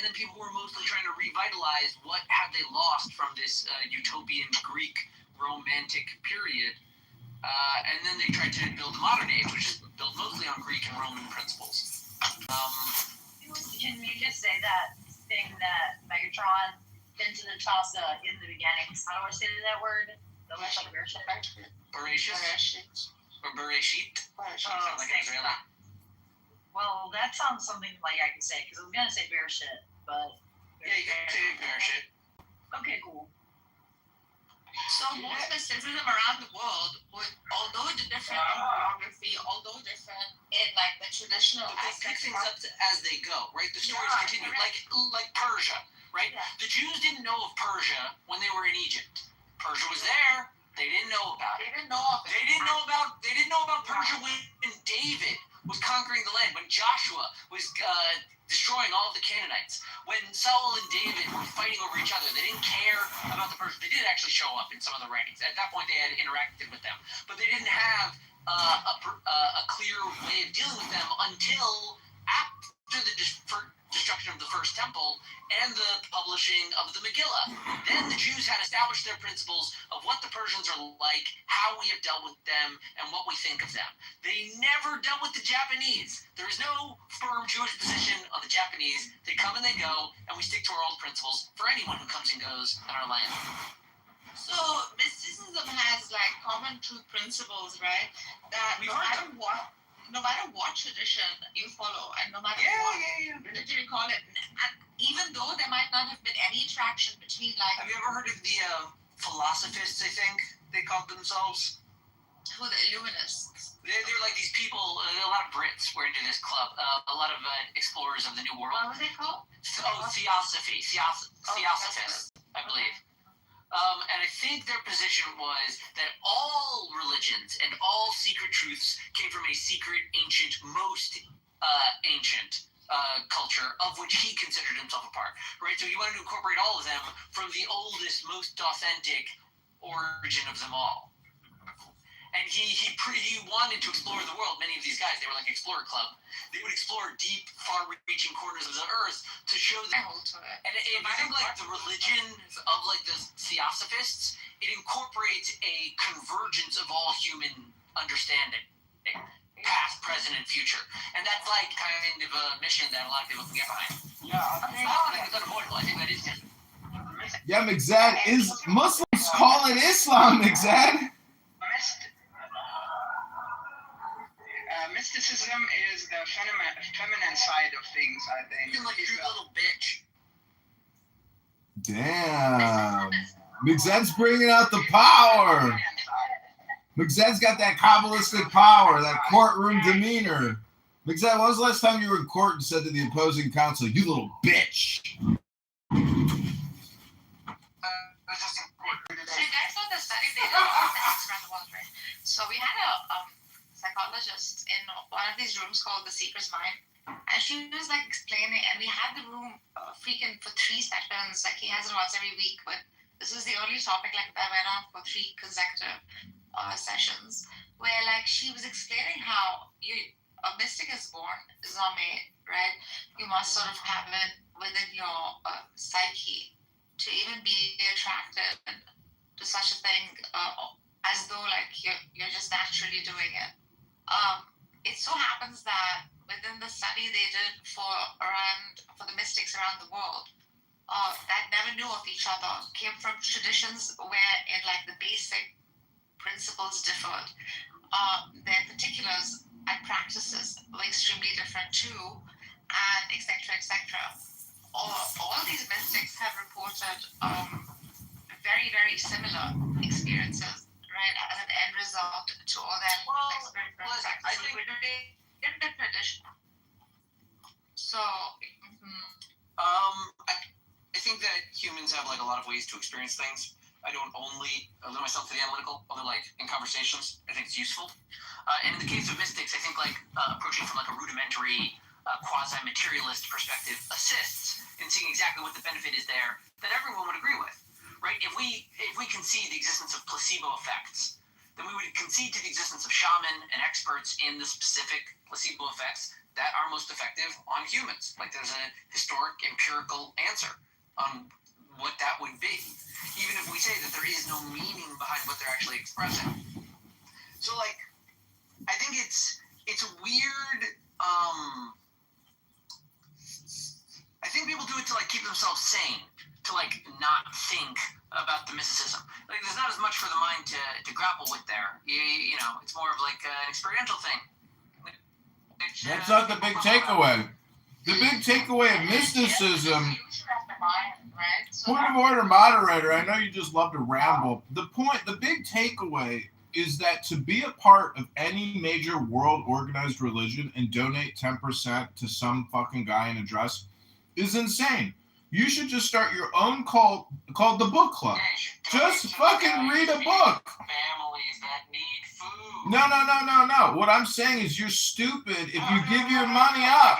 And then people were mostly trying to revitalize what had they lost from this utopian Greek romantic period, and then they tried to build the modern age, which is built mostly on Greek and Roman principles. Can you just say that thing that Megatron into the Tasa in the beginning? How do I say that word? The word like Bereshit. Or Bereshit. Sounds like an Israeli. Well, that sounds something like I could say, because I was going to say Bereshit, but... Yeah, you can say Bereshit. Okay, cool. So most mysticism around the world would, although different in choreography, although different in like the traditional They pick aspects things up as they go, right? The stories continue, like Persia, right? Yeah. The Jews didn't know of Persia when they were in Egypt. Persia was there. They didn't know about it. They didn't know of it. They didn't know about Persia when David was conquering the land, when Joshua was destroying all of the Canaanites, when Saul and David were fighting over each other. They didn't care about the Persians. They did actually show up in some of the writings. At that point, they had interacted with them, but they didn't have a clear way of dealing with them until after the destruction of the first temple and the publishing of the Megillah. Then the Jews had established their principles of what the Persians are like, how we have dealt with them, and what we think of them. They never dealt with the Japanese. There is no firm Jewish position on the Japanese. They come and they go, and we stick to our old principles for anyone who comes and goes on our land. So mysticism has like common truth principles, right? That no matter what tradition you follow, and no matter what religion you call it, and even though there might not have been any interaction between like. Have you ever heard of the philosophists? I think they called themselves. Who the Illuminists? They're like these people. A lot of Brits were into this club. A lot of explorers of the New World. What were they called? Theosophy. Theosophists, I believe. And I think their position was that all religions and all secret truths came from a secret, ancient, most ancient culture of which he considered himself a part, right? So he wanted to incorporate all of them from the oldest, most authentic origin of them all. And he wanted to explore the world. Many of these guys, they were like Explorer Club. They would explore deep, far-reaching corners of the earth to show them. And if you think like the religion of like the Theosophists, it incorporates a convergence of all human understanding, past, present, and future. And that's like kind of a mission that a lot of people can get behind. Yeah, I think it's unavoidable. I think that is. Yeah, Migzad, is Muslims call it Islam, Migzad? Mysticism is the feminine side of things, I think. You're like a true little bitch. Damn. Migzad's bringing out the power. Migzad's got that Kabbalistic power, that courtroom demeanor. Migzad, when was the last time you were in court and said to the opposing counsel, "You little bitch"? So you guys know the study they did on ethics around the world, right? So we had a psychologist in one of these rooms called The Seeker's Mind, and she was like explaining, and we had the room freaking for 3 sessions, like he has it once every week, but this was the only topic like that went on for 3 consecutive sessions, where like she was explaining how a mystic is born, is not made, right? You must sort of have it within your psyche to even be attracted to such a thing, as though like you're just naturally doing it. It so happens that within the study they did for the mystics around the world, that never knew of each other, came from traditions where in like the basic principles differed. Their particulars and practices were extremely different too, and etc. All these mystics have reported very, very similar experiences, right, as an end result to all their experiences. I think in the tradition. So, I think that humans have like a lot of ways to experience things. I don't only limit myself to the analytical, although like in conversations, I think it's useful. And in the case of mystics, I think like approaching from like a rudimentary, quasi-materialist perspective assists in seeing exactly what the benefit is there that everyone would agree with, right? If we concede the existence of placebo effects, then we would concede to the existence of shaman and experts in the specific placebo effects that are most effective on humans. Like there's a historic empirical answer on what that would be, even if we say that there is no meaning behind what they're actually expressing. So like, I think it's a weird, I think people do it to like keep themselves sane, to like not think about the mysticism. Like there's not as much for the mind to grapple with there. You know, it's more of like an experiential thing. That's not the big takeaway. The big takeaway of mysticism. Point of order, moderator. I know you just love to ramble. The big takeaway is that to be a part of any major world organized religion and donate 10% to some fucking guy in a dress is insane. You should just start your own cult called the Book Club. Just fucking read a book. Families that need food. No. What I'm saying is you're stupid if you give your money up.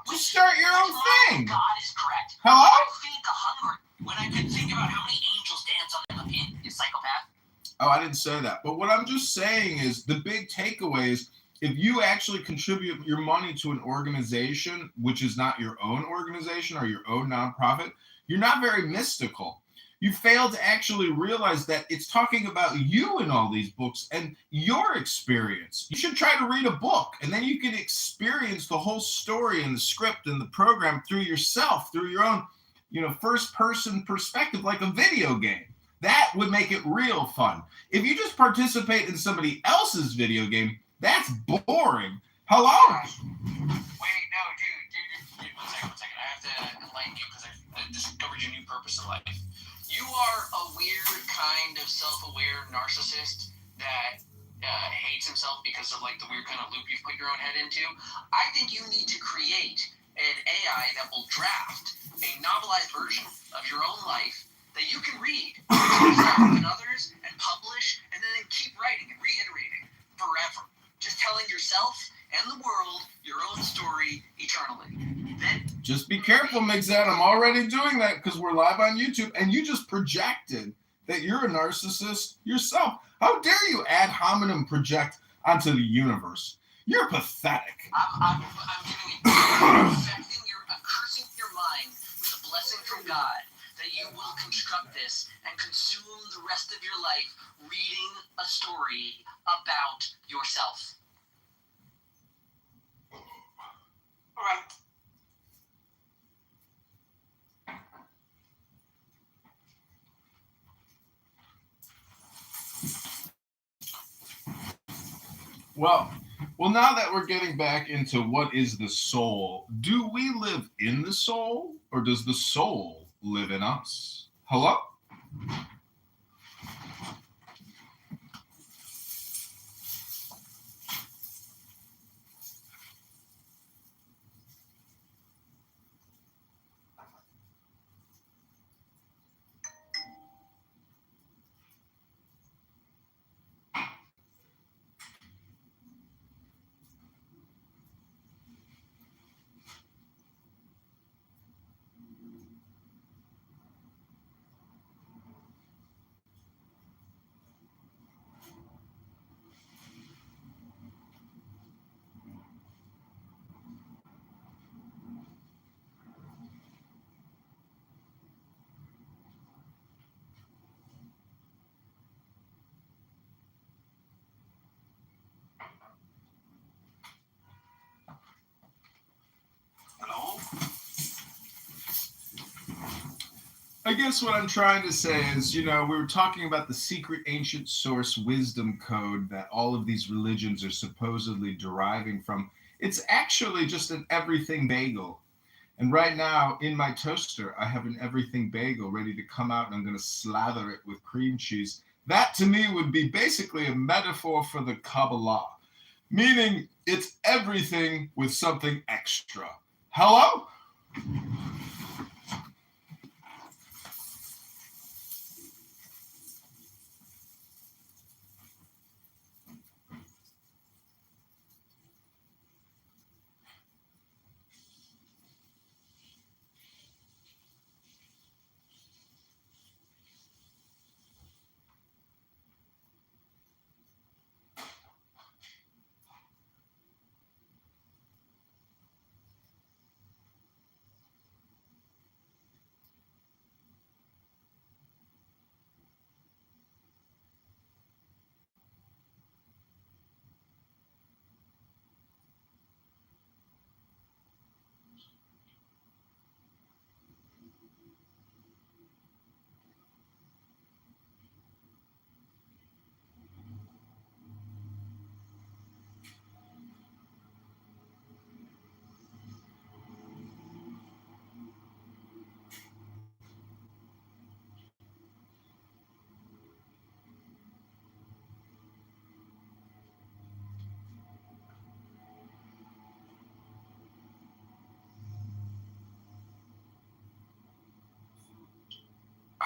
Just start your own thing. God is correct. Hello? I feed the hungry when I could think about how many angels dance on the pin. You psychopath. Oh, I didn't say that. But what I'm just saying is the big takeaway is if you actually contribute your money to an organization, which is not your own organization or your own nonprofit, you're not very mystical. You fail to actually realize that it's talking about you in all these books and your experience. You should try to read a book, and then you can experience the whole story and the script and the program through yourself, through your own, first-person perspective, like a video game. That would make it real fun. If you just participate in somebody else's video game, that's boring. Hello? Wait, no, dude, one second. I have to enlighten you because I discovered your new purpose in life. You are a weird kind of self-aware narcissist that hates himself because of like the weird kind of loop you've put your own head into. I think you need to create an AI that will draft a novelized version of your own life that you can read yourself and others and publish and then keep writing and reiterating forever. Just telling yourself and the world your own story eternally. Then just be careful, Mixed. I'm already doing that because we're live on YouTube, and you just projected that you're a narcissist yourself. How dare you ad hominem project onto the universe? You're pathetic. I'm giving you, I'm cursing your mind with a blessing from God that you will construct this and consume the rest of your life reading a story about yourself. All right. Well, now that we're getting back into what is the soul, do we live in the soul, or does the soul live in us? Hello? Hello? I guess what I'm trying to say is, we were talking about the secret ancient source wisdom code that all of these religions are supposedly deriving from. It's actually just an everything bagel. And right now, in my toaster, I have an everything bagel ready to come out, and I'm going to slather it with cream cheese. That, to me, would be basically a metaphor for the Kabbalah, meaning it's everything with something extra. Hello?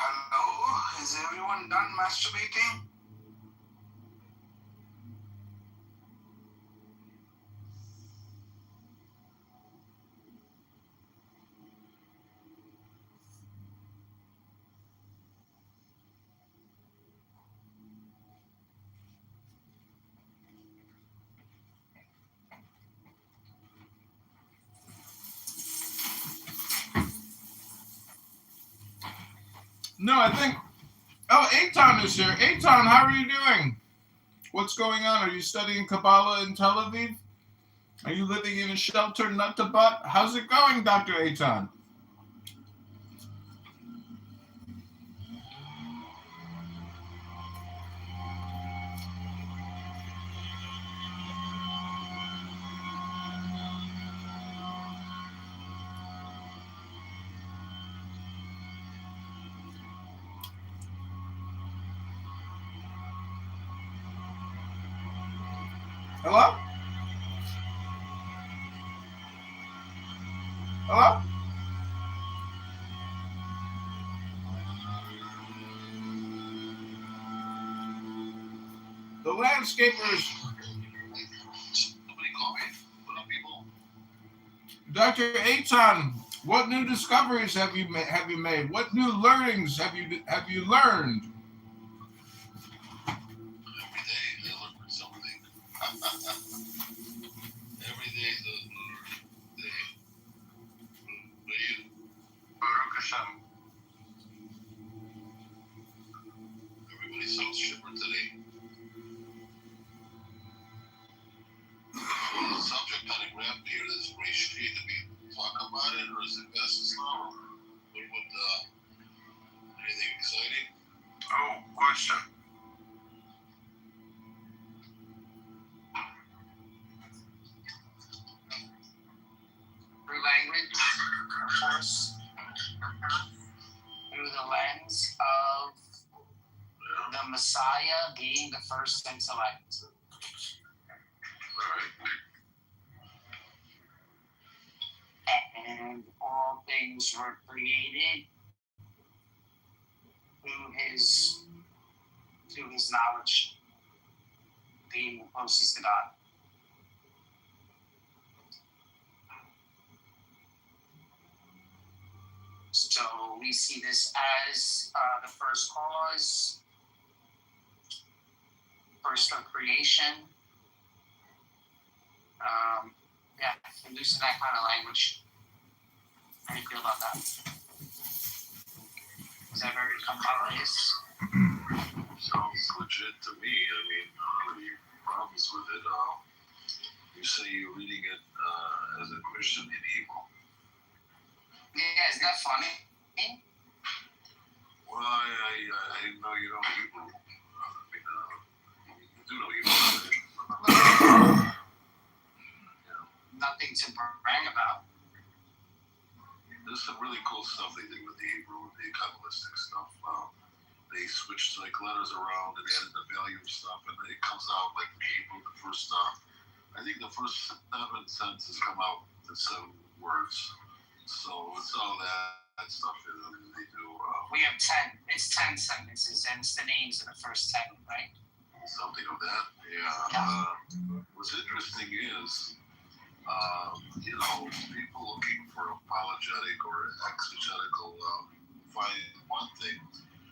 Hello? Is everyone done masturbating? No, I think... Oh, Eitan is here. Eitan, how are you doing? What's going on? Are you studying Kabbalah in Tel Aviv? Are you living in a shelter nut to butt? How's it going, Dr. Eitan? Hello? Hello? The landscapers. Nobody called me. What up, people? Dr. Aton, what new discoveries have you made? What new learnings have you learned? Every day I learn something. Every day is a day. What are you? Baruch Hashem. Everybody sounds shipper today. Well, the subject kind of grabbed me here. This race street. Did we talk about it, or is it best now? Anything exciting? Oh, question. Through language, of course, through the lens of the Messiah being the first intellect. And all things were created through his knowledge, being the closest to God. So we see this as the first cause, first of creation. Yeah, using that kind of language. How do you feel about that? Is that very complex? Sounds legit to me. I mean, I don't have any problems with it. You say you're reading it as a Christian in Hebrew. Yeah, isn't that funny? Well, I didn't know you know Hebrew. I mean, you do know Hebrew. Nothing to brag about. There's some really cool stuff they did with the Hebrew, the Kabbalistic stuff. They switched like letters around and added the value of stuff, and it comes out like the Hebrew. The first, I think the first 7 sentences come out in 7 words. So it's all that stuff they do. We have 10. It's 10 sentences, and it's the names of the first 10, right? Something of that. Yeah. What's interesting is, people looking for apologetic or exegetical find one thing,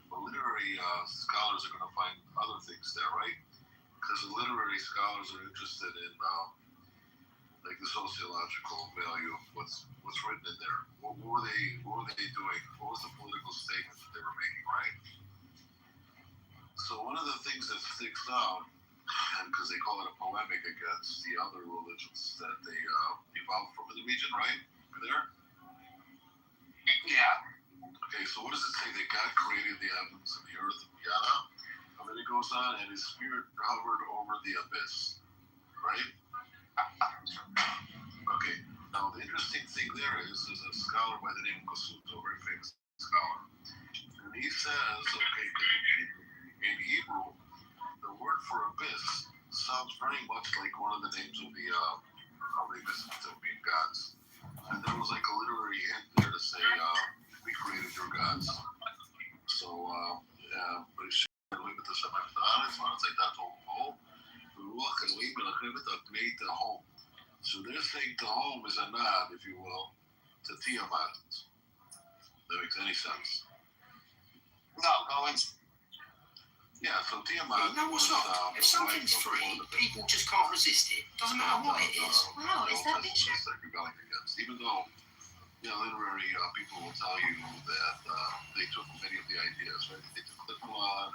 but literary scholars are going to find other things there, right? Because the literary scholars are interested in like the sociological value of what's written in there. What were they doing? What was the political statement that they were making, right? So one of the things that sticks out, and because they call it a polemic against the other religions that they evolved from in the region, right? You there? Yeah. Okay, so what does it say? That God created the heavens and the earth and yada? And then it goes on, and his spirit hovered over the abyss, right? Okay, now the interesting thing there is a scholar by the name of Kitover, a very famous scholar, and he says, okay, in Hebrew, the word for abyss sounds very much like one of the names of the Mesopotamian gods. And there was like a literary hint there to say, we created your gods. So, but it's look at the Shemach Da'aretz, it's like that's all. Home. So they're saying the home is a nod, if you will, to Tiamat. That makes any sense? No, go into. Yeah, so Tiamat. No, what's up? If something's free, people just can't resist it. Doesn't matter what it is. Wow, is that Bishop? Even though, literary people will tell you that they took many of the ideas, right? They took the blood,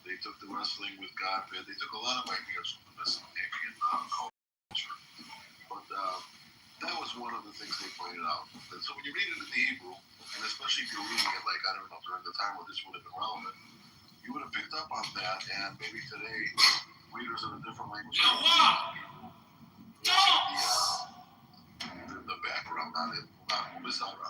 they took the wrestling with God, they took a lot of ideas from the Mesopotamian culture. But that was one of the things they pointed out. And so when you read it in the Hebrew, and especially if you're reading it like, I don't know, during the time where this would have been relevant, you would have picked up on that, and maybe today, readers in a different language. The background on it will not miss out on that.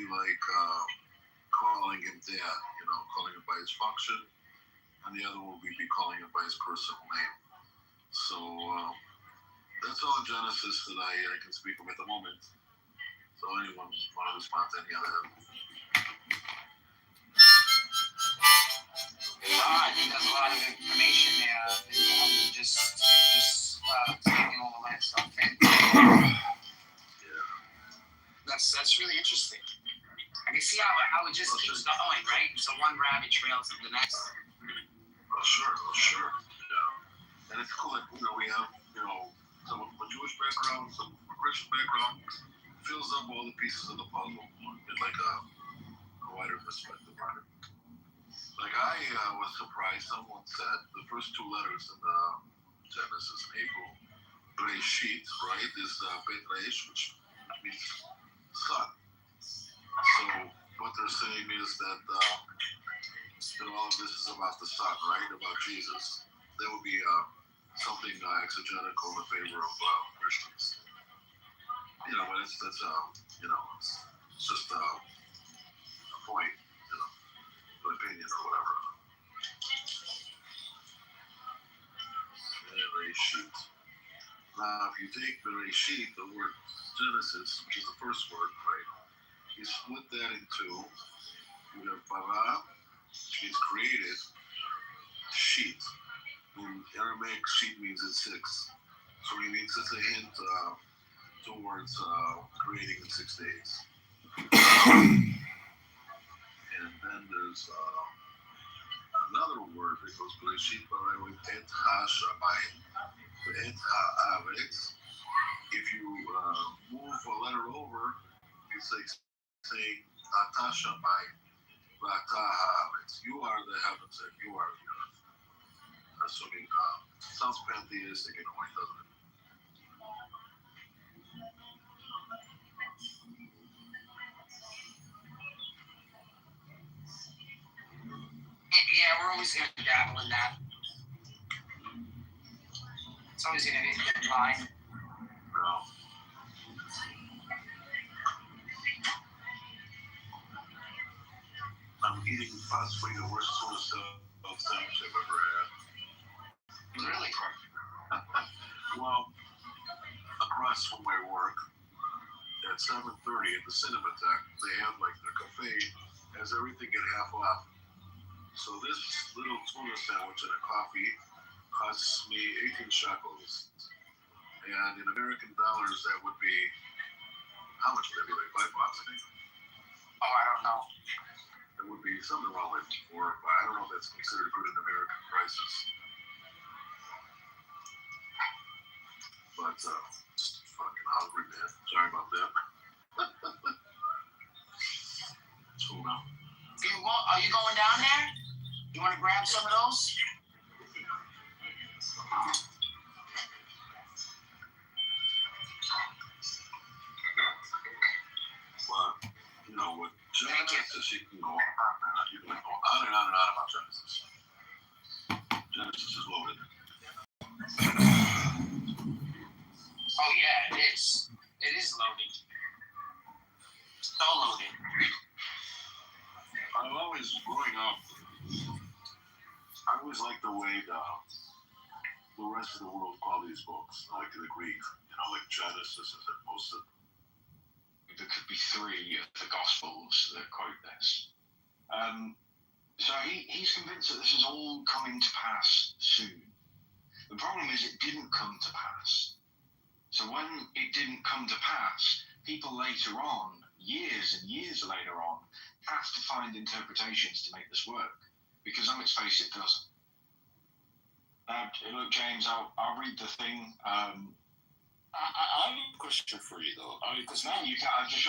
be like calling him dad, calling him by his function, and the other one would be calling him by his personal name. So that's all in Genesis that I can speak of at the moment. So anyone want to respond to any of that? I think there's a lot of information there. Just taking all of that stuff in. That's really interesting. I can see how it just keeps going, right? So one rabbit trails to the next. Sure. Yeah. And it's cool that we have some from a Jewish background, some from a Christian background, fills up all the pieces of the puzzle in like a wider perspective on it. Like I was surprised. Someone said the first two letters in the Genesis in Hebrew, Bereshit, right, is Bet Reish, which means son. So what they're saying is that all of this is about the son, right, about Jesus. That would be something exegetical in favor of Christians. But that's it's just a point, an opinion or whatever. Bereshit. Now, if you take Bereshit, the word Genesis, which is the first word, right, you split that in two. You have bara, which means created, sheet. In Aramaic, sheet means it's 6. So it means it's a hint towards creating in 6 days. And then there's another word that goes Bereshit bara with et ha-shamayim. Et ha-aretz. If you move a letter over, it's like saying ata shamayim v'ata haaretz. You are the heavens and you are the earth. Assuming sounds pantheistic in a way, doesn't it? Yeah, we're always going to dabble in that. It's always going to be in line. No. I'm eating possibly the worst sort of sandwich I've ever had. Really? Well, across from my work, at 7:30 at the Cinematheque, they have like the cafe has everything at half off. So this little tuna sandwich and a coffee costs me 18 shekels. And in American dollars, that would be, how much would that be, like $5, I think? Oh, I don't know. It would be something around like $4, but I don't know if that's considered good in American prices. But, just fucking hungry, man. Sorry about that. Tuna. Are you going down there? You want to grab some of those? But, with Genesis, you can go on, man. You can go on and on and on about Genesis. Genesis is loaded. Oh, yeah, it is. It is loaded. So loaded. I've always, growing up, I always liked the way the rest of the world call these books, like the Greek, like Genesis as opposed to. There could be 3 of the Gospels that quote this. So he's convinced that this is all coming to pass soon. The problem is it didn't come to pass. So when it didn't come to pass, people later on, years and years later on, have to find interpretations to make this work. Because on its face, it doesn't. Look, James, I'll read the thing. I have a question for you, though. Because now you can. I'm just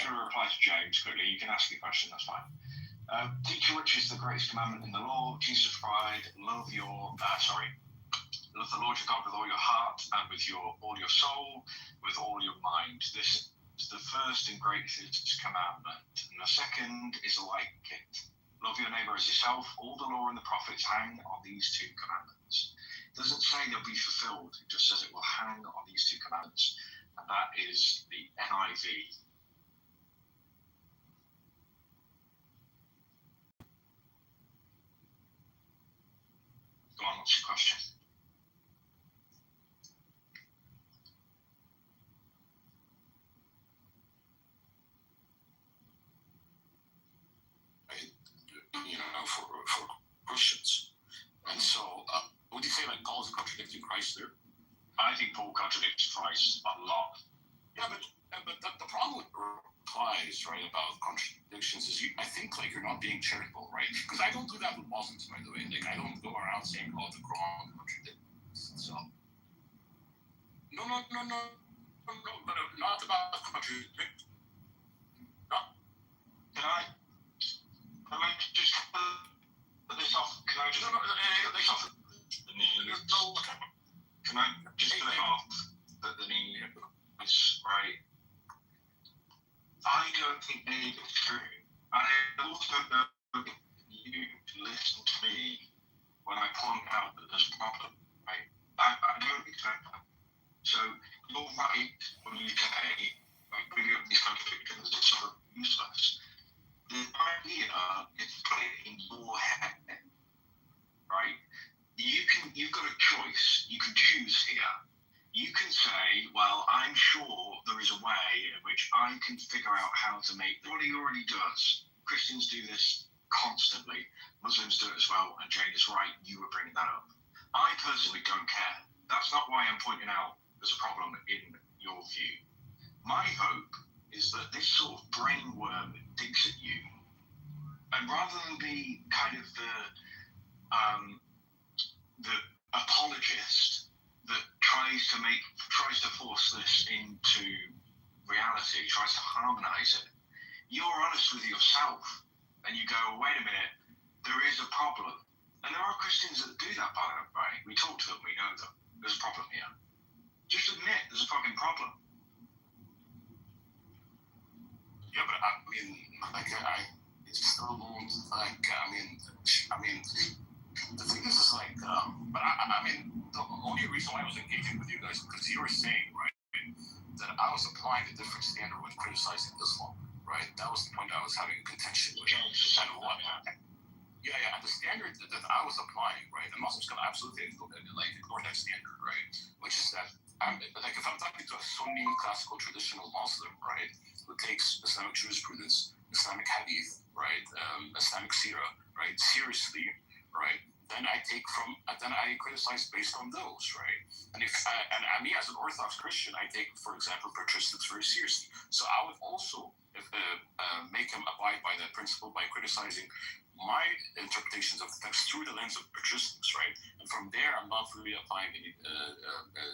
going to reply to James quickly. You can ask your question. That's fine. Teacher, which is the greatest commandment in the law? Jesus replied, love the Lord your God with all your heart and with all your soul, with all your mind. This is the first and greatest commandment. And the second is like it. Love your neighbor as yourself. All the law and the prophets hang on these 2 commandments. It doesn't say they'll be fulfilled. It just says it will hang on these 2 commandments. And that is the NIV. on, what's your question? For Christians. And so, would you say like Paul is contradicting Christ there? I think Paul contradicts Christ a lot. Yeah, but the problem with replies, right, about contradictions is I think like you're not being charitable, right? Because I don't do that with Muslims, by the way. Like I don't go around saying, "Oh, the Quran contradicts itself." No, but not about contradiction. No. Can I just put this off? Can I just put this off? Can I just put it off that the knee is right? I don't think any of it's true. And I also don't think you listen to me when I point out that there's a problem, right? I don't expect that. So you're right when you say, like, bringing up these contradictions is sort of useless. The idea is to put it in your head, right? You've got a choice. You can choose here. You can say, well, I'm sure there is a way in which I can figure out how to make. Everybody already does. Christians do this constantly. Muslims do it as well. And Jane is right. You were bringing that up. I personally don't care. That's not why I'm pointing out there's a problem in your view. My hope is that this sort of brain worm digs at you, and rather than be kind of the apologist that tries to force this into reality, tries to harmonize it, you're honest with yourself and you go, wait a minute, there is a problem. And there are Christians that do that, by the way. We talk to them, we know them. There's a problem here. Just admit there's a fucking problem. Yeah, but I mean, like, it's still like, I mean, the thing is like, but I mean, the only reason why I was engaging with you guys because you were saying, right, that I was applying a different standard when criticizing Islam, right? That was the point I was having a contention with. And what? Yeah, and the standard that I was applying, right, and Muslims can absolutely like ignore that standard, right, which is that like if I'm talking to a Sunni classical traditional Muslim, right, who takes Islamic jurisprudence, Islamic hadith, right, Islamic seerah, right, seriously, right, then I criticize based on those, right, and me as an Orthodox Christian, I take, for example, patristics very seriously. So I would also make him abide by that principle by criticizing my interpretations of the text through the lens of patristics, right? And from there, I'm not really applying any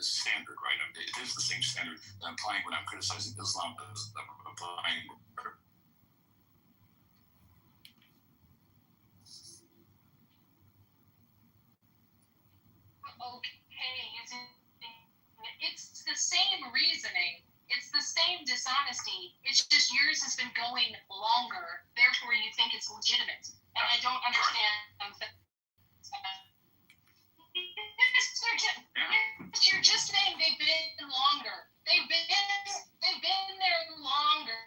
standard, right? It is the same standard that I'm applying when I'm criticizing Islam as I'm applying. It's the same reasoning. It's the same dishonesty. It's just yours has been going longer. Therefore, you think it's legitimate. And I don't understand that. You're just saying they've been longer. They've been there longer.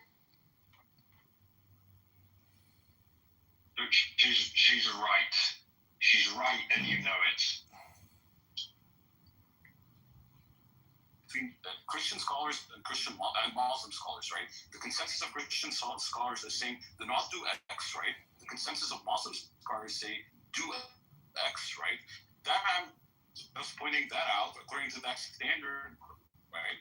Look, she's right. She's right, and you know it. Between Christian scholars and Muslim scholars, right? The consensus of Christian scholars is saying do not do X, right? The consensus of Muslim scholars say do X, right? That I'm just pointing that out according to that standard, right?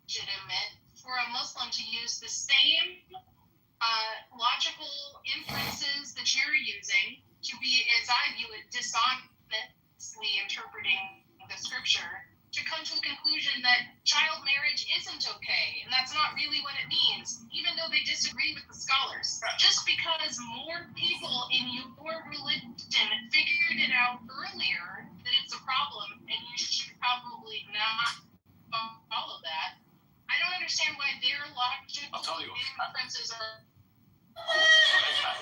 Legitimate for a Muslim to use the same logical inferences that you're using to be, as I view it, dishonestly interpreting the scripture to come to the conclusion that child marriage isn't okay, and that's not really what it means, even though they disagree with the scholars. Just because more people in your religion figured it out earlier that it's a problem, and you should probably not follow that, I don't understand why their logical inferences are...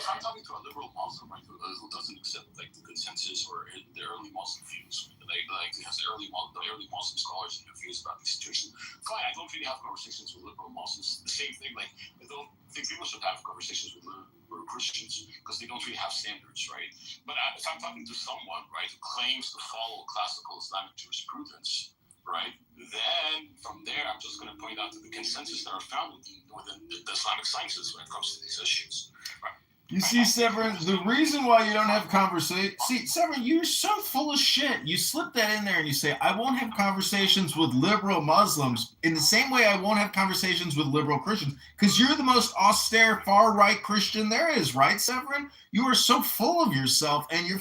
if I'm talking to a liberal Muslim, right, who doesn't accept like the consensus or the early Muslim views, like has the early Muslim scholars and their views about the situation, fine. I don't really have conversations with liberal Muslims. The same thing, like I don't think people should have conversations with liberal Christians because they don't really have standards, right? But if I'm talking to someone, right, who claims to follow classical Islamic jurisprudence, right, then from there I'm just going to point out to the consensus that are found within the Islamic sciences when it comes to these issues. Right. You see, Severin, the reason why you don't have conversation. See, Severin, you're so full of shit. You slip that in there and you say, I won't have conversations with liberal Muslims in the same way I won't have conversations with liberal Christians, because you're the most austere, far-right Christian there is, right, Severin? You are so full of yourself and your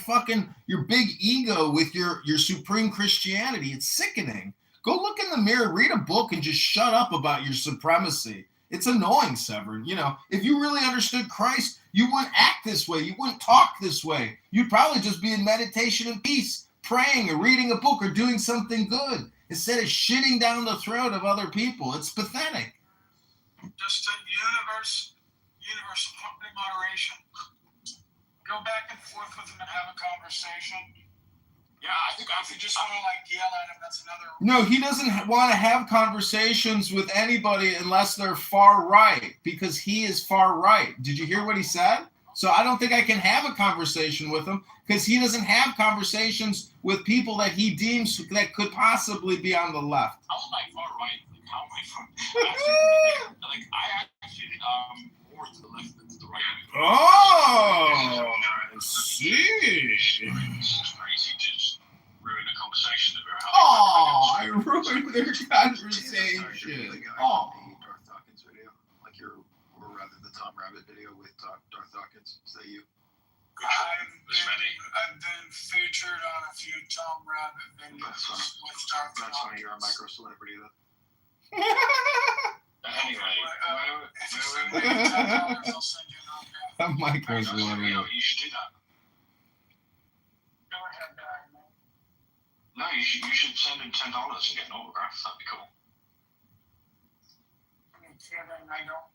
big ego with your supreme Christianity. It's sickening. Go look in the mirror, read a book, and just shut up about your supremacy. It's annoying, Severin. You know, if you really understood Christ, you wouldn't act this way. You wouldn't talk this way. You'd probably just be in meditation and peace, praying or reading a book or doing something good instead of shitting down the throat of other people. It's pathetic. Just universe moderation. Go back and forth with them and have a conversation. Yeah, I think If you just want to yell at him, that's another. No, he doesn't want to have conversations with anybody unless they're far right, because he is far right. Did you hear what he said? So I don't think I can have a conversation with him because he doesn't have conversations with people that he deems that could possibly be on the left. How am I far right? Like, how am I far? Like, I actually more to the left than to the right. Oh, I see. It's crazy to just ruin a conversation that we're having. Oh, I ruined their conversation. Oh. Darth Dawkins video, or rather the Tom Rabbit video with Darth Dawkins. Is that you? I've been featured on a few Tom Rabbit videos with Darth That's Dawkins. funny. You're a micro celebrity then. Anyway, if you send me $10, I'll send you an autograph. A micro celebrity. you should do that. Go ahead, man. No, you should send him $10 and get an autograph. That'd be cool. I'm kidding. I know.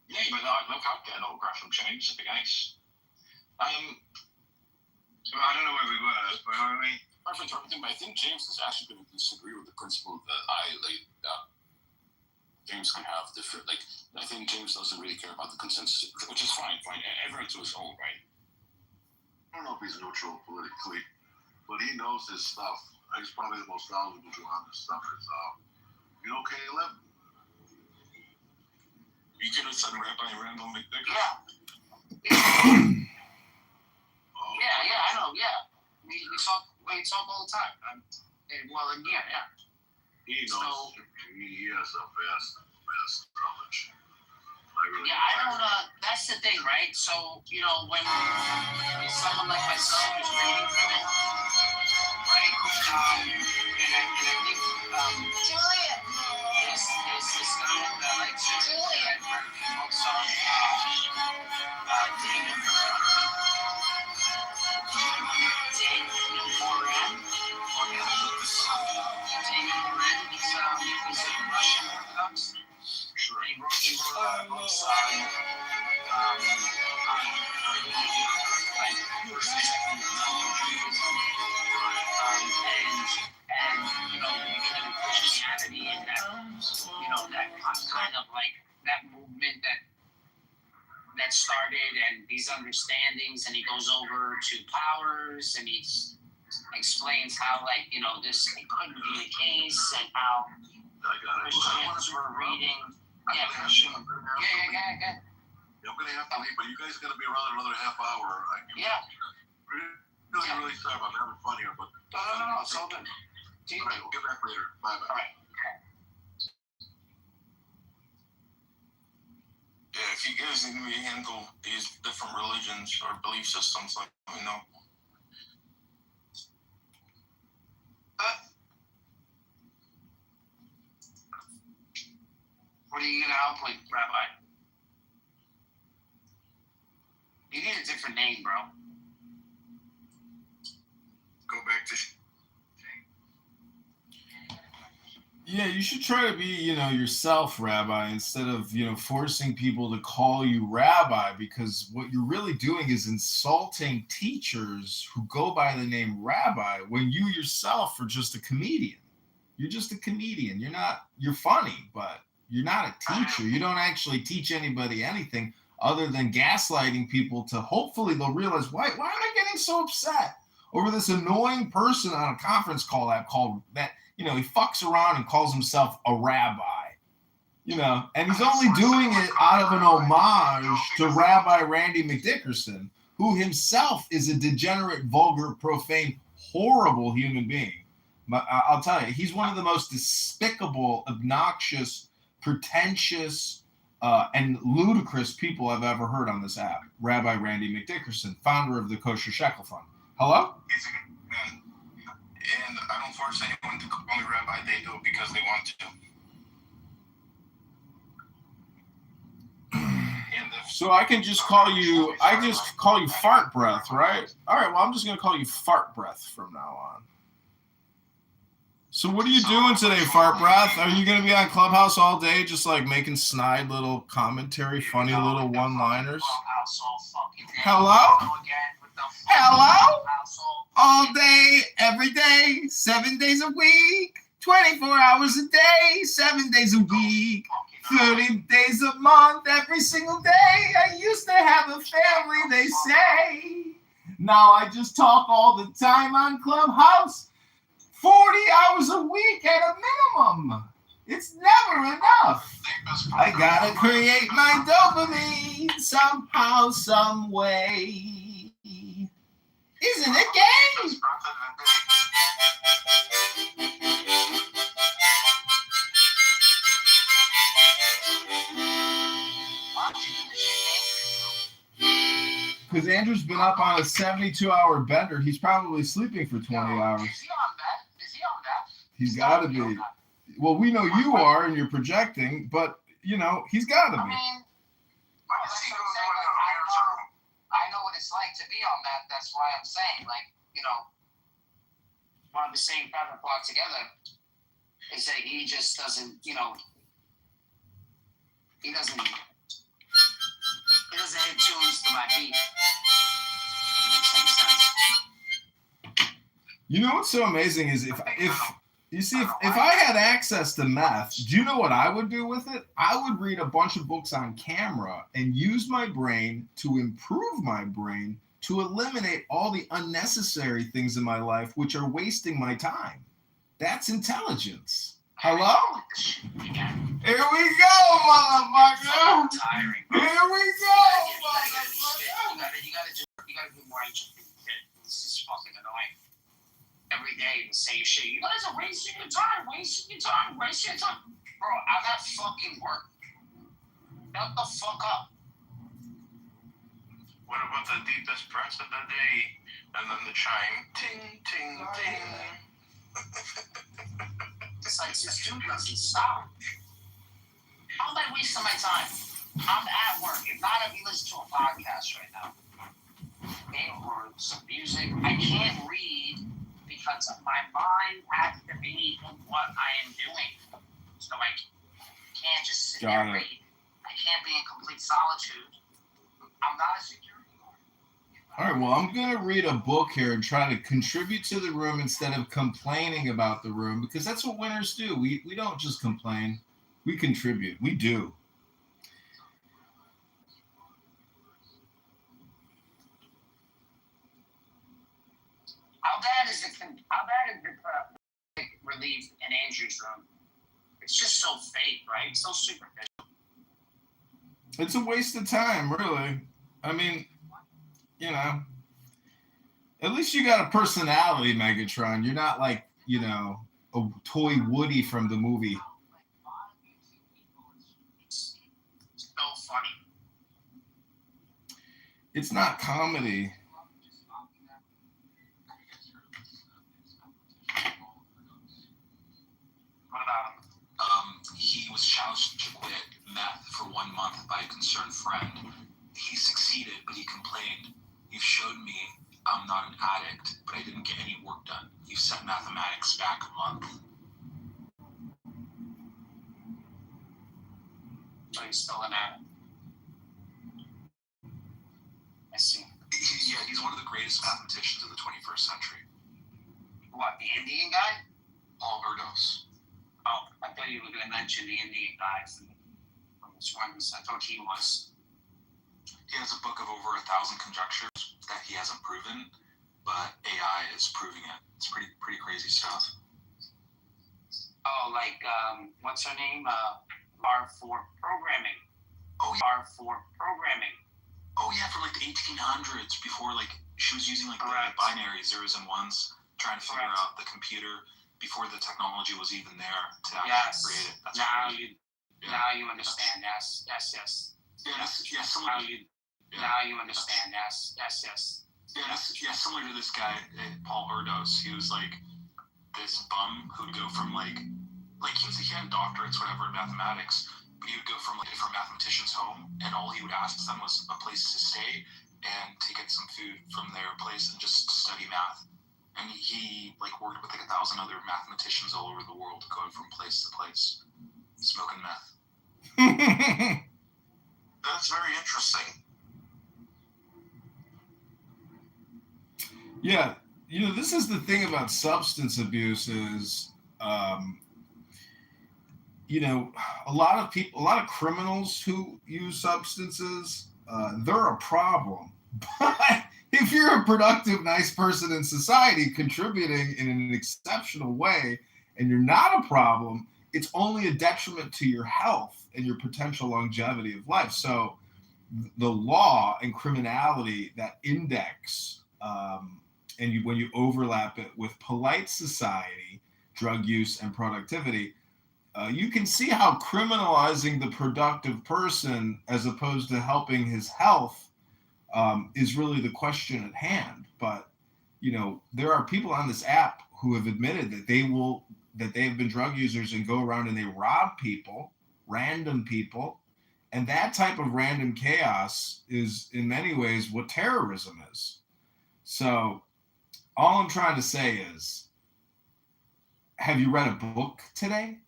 Yeah, but look, I'd get an autograph from James. It'd be nice. I don't know where we were, but I think James is actually going to disagree with the principle that I laid out. James can have different, I think James doesn't really care about the consensus, which is fine. Everyone to his own, right? I don't know if he's neutral politically, but he knows his stuff. He's probably the most knowledgeable on this stuff. You know Caleb? You could have said Rabbi Randall McDick. Yeah. Yeah, I know, yeah. We talk all the time. Yeah. He knows. He has a vast knowledge. I don't. That's the thing, right? So when someone like myself is reading from it, right? Julian. Is this guy that I like Julian. He's a Russian Orthodox. Sure. He wrote a lot of books on and Christianity and that kind of that movement that started and these understandings, and he goes over to powers and he explains how this couldn't be the case and how Christians were reading. Yeah. I'm gonna have to leave, but you guys are gonna be around another half hour. Really sorry about having fun here, but No, it's all good. All right, we'll get back later. Bye. All right. Yeah, if you guys need me to handle these different religions or belief systems, let me know. What are you gonna help with, Rabbi? You need a different name, bro. Go back to. Yeah, you should try to be, yourself, Rabbi, instead of, forcing people to call you Rabbi, because what you're really doing is insulting teachers who go by the name Rabbi when you yourself are just a comedian. You're just a comedian. You're funny, but you're not a teacher. You don't actually teach anybody anything other than gaslighting people to hopefully they'll realize, why am I getting so upset over this annoying person on a conference call app called that, he fucks around and calls himself a rabbi, and he's only doing it out of an homage to Rabbi Randy McDickerson, who himself is a degenerate, vulgar, profane, horrible human being. I'll tell you, he's one of the most despicable, obnoxious, pretentious, and ludicrous people I've ever heard on this app. Rabbi Randy McDickerson, founder of the Kosher Shekel Fund. Hello? And I don't force anyone to call me Rabbi. They do it because they want to. So I can just call you, Fart Breath, right? All right, well, I'm just going to call you Fart Breath from now on. So what are you doing today, Fart Breath? Are you going to be on Clubhouse all day just like making snide little commentary, funny little one-liners? Hello? Hello? All day, every day, 7 days a week, 24 hours a day, 7 days a week, 30 days a month, every single day. I used to have a family, they say. Now I just talk all the time on Clubhouse. 40 hours a week at a minimum. It's never enough. I gotta create my dopamine somehow, some way. Isn't it gay? Because Andrew's been up on a 72-hour bender. He's probably sleeping for 20 hours. Is he on that? He's got to be. Well, we know you are, and you're projecting, but, he's got to be. I know what it's like to be on that. That's why I'm saying, one of the same pattern plot together is that he just doesn't, he doesn't hit tunes to my beat. Makes any sense. You know what's so amazing is if I had access to meth, do you know what I would do with it? I would read a bunch of books on camera and use my brain to improve my brain to eliminate all the unnecessary things in my life which are wasting my time. That's intelligence. Hello? Here we go, motherfucker. Here we go, motherfucker. You gotta do more interesting shit. This is fucking annoying. Every day the same shit. You guys are wasting your time. Bro, I'm at fucking work. Shut the fuck up. What about the deepest press of the day? And then the chime. Ting, ting, ting. It's like, this dude doesn't stop. How am I wasting my time? I'm at work. If not, I'd be listening to a podcast right now. Okay, or some music. I can't read because my mind has to be in what I am doing. So I can't just sit there and read. I can't be in complete solitude. I'm not a security guard. All right, well, I'm going to read a book here and try to contribute to the room instead of complaining about the room, because that's what winners do. We don't just complain. We contribute. We do. How bad is the relief in Andrew's room? It's just so fake, right? So superficial. It's a waste of time, really. I mean, at least you got a personality, Megatron. You're not like, a toy Woody from the movie. It's so funny. It's not comedy. What about him? He was challenged to quit meth for 1 month by a concerned friend. He succeeded, but he complained. You've showed me I'm not an addict, but I didn't get any work done. You've set mathematics back a month. So he's still in that. I see. He's one of the greatest mathematicians of the 21st century. What, the Indian guy? Paul Erdos. Oh, I thought you were going to mention the Indian guy from this one. I thought he was. He has a book of over 1,000 conjectures that he hasn't proven, but AI is proving it. It's pretty crazy stuff. Oh, like, what's her name? R4 programming. Oh, yeah. R4 programming. Oh, yeah, from like the 1800s, before like she was using like the binary zeros and ones, trying to figure out the computer before the technology was even there to actually create it. That's now you understand. Yes. Yeah, similar. Now you understand. Yes. Yeah, similar to this guy, Paul Erdos. He was like this bum who'd go from like he had doctorates, whatever, in mathematics. But he would go from like a different mathematician's home, and all he would ask them was a place to stay and to get some food from their place and just study math. And he like worked with like 1,000 other mathematicians all over the world, going from place to place, smoking meth. That's very interesting. Yeah, this is the thing about substance abuse is, a lot of criminals who use substances, they're a problem. But if you're a productive, nice person in society contributing in an exceptional way and you're not a problem, it's only a detriment to your health and your potential longevity of life. So the law and criminality that index, when you overlap it with polite society, drug use and productivity, you can see how criminalizing the productive person as opposed to helping his health is really the question at hand. But, there are people on this app who have admitted that they have been drug users and go around and they rob people, random people. And that type of random chaos is in many ways what terrorism is. So all I'm trying to say is, have you read a book today?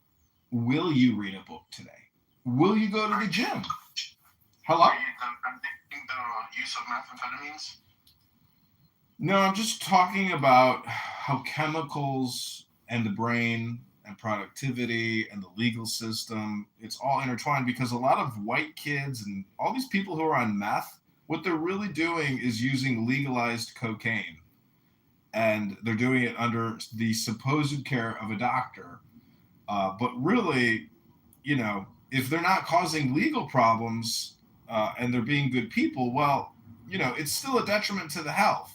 Will you read a book today? Will you go to the gym? Hello? Are you thinking the use of methamphetamines? No, I'm just talking about how chemicals and the brain and productivity and the legal system, it's all intertwined, because a lot of white kids and all these people who are on meth, what they're really doing is using legalized cocaine. And they're doing it under the supposed care of a doctor. But really, if they're not causing legal problems and they're being good people, well, it's still a detriment to the health.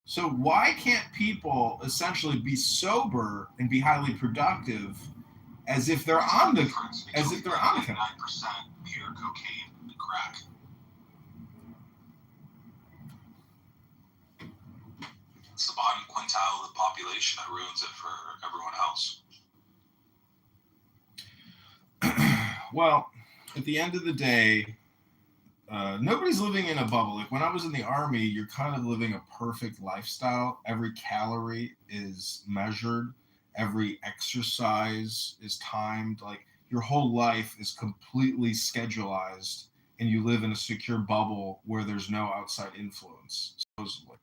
So why can't people essentially be sober and be highly productive as if they're on the 99% pure cocaine and crack. It's the bottom quintile of the population that ruins it for everyone else. Well, at the end of the day, nobody's living in a bubble. Like when I was in the Army, you're kind of living a perfect lifestyle. Every calorie is measured. Every exercise is timed. Like your whole life is completely schedulized, and you live in a secure bubble where there's no outside influence, supposedly.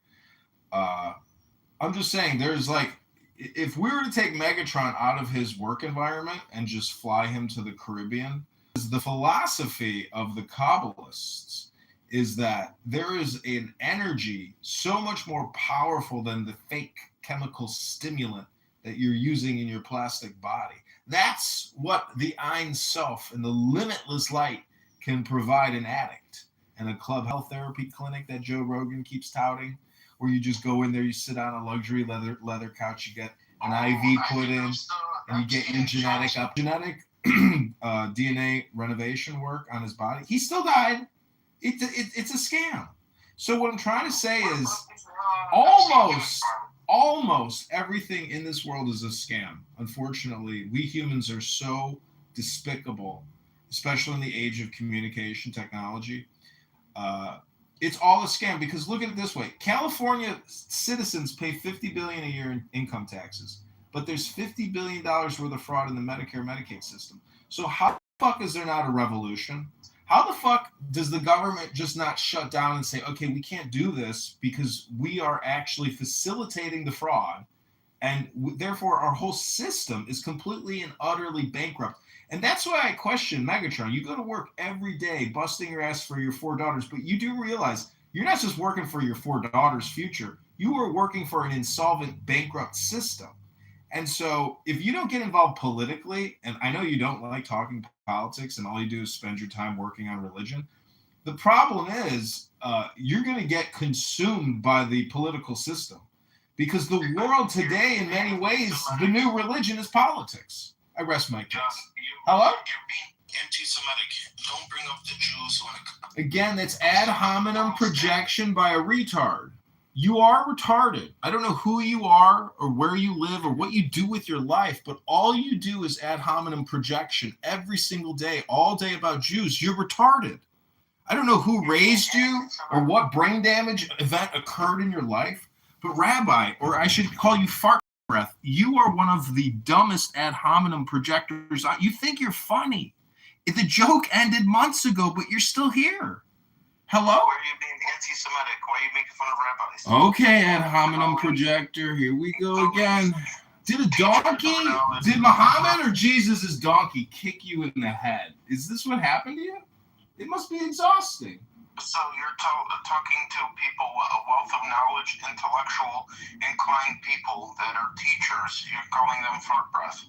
I'm just saying, there's like, if we were to take Megatron out of his work environment and just fly him to the Caribbean, the philosophy of the Kabbalists is that there is an energy so much more powerful than the fake chemical stimulant that you're using in your plastic body. That's what the Ein Sof and the limitless light can provide an addict. And a club health therapy clinic that Joe Rogan keeps touting, where you just go in there, you sit on a luxury leather couch, you get an IV put in, and you get your genetic DNA renovation work on his body. He still died. It's a scam. So what I'm trying to say is almost everything in this world is a scam. Unfortunately, we humans are so despicable, especially in the age of communication technology. It's all a scam, because look at it this way. California citizens pay $50 billion a year in income taxes, but there's $50 billion worth of fraud in the Medicare Medicaid system. So how fuck is there not a revolution? How the fuck does the government just not shut down and say, okay, we can't do this because we are actually facilitating the fraud, and therefore our whole system is completely and utterly bankrupt. And that's why I question Megatron. You go to work every day busting your ass for your 4 daughters, but you do realize you're not just working for your 4 daughters' future. You are working for an insolvent, bankrupt system. And so if you don't get involved politically, and I know you don't like talking politics and all you do is spend your time working on religion, the problem is you're going to get consumed by the political system, because the world today, in many ways, the new religion is politics. I rest my case. Hello? You're being anti-Semitic. Don't bring up the Jews. Again, that's ad hominem projection by a retard. You are retarded. I don't know who you are or where you live or what you do with your life, but all you do is ad hominem projection every single day, all day about Jews. You're retarded. I don't know who raised you or what brain damage event occurred in your life, but Rabbi, or I should call you fart breath, you are one of the dumbest ad hominem projectors. You think you're funny. The joke ended months ago, but you're still here. Hello? Why are you being anti-Semitic? Why are you making fun of rabbis? Okay, ad hominem projector. Here we go again. Did a donkey, did Muhammad or Jesus' donkey kick you in the head? Is this what happened to you? It must be exhausting. So you're talking to people with a wealth of knowledge, intellectual, inclined people that are teachers. You're calling them fart breath.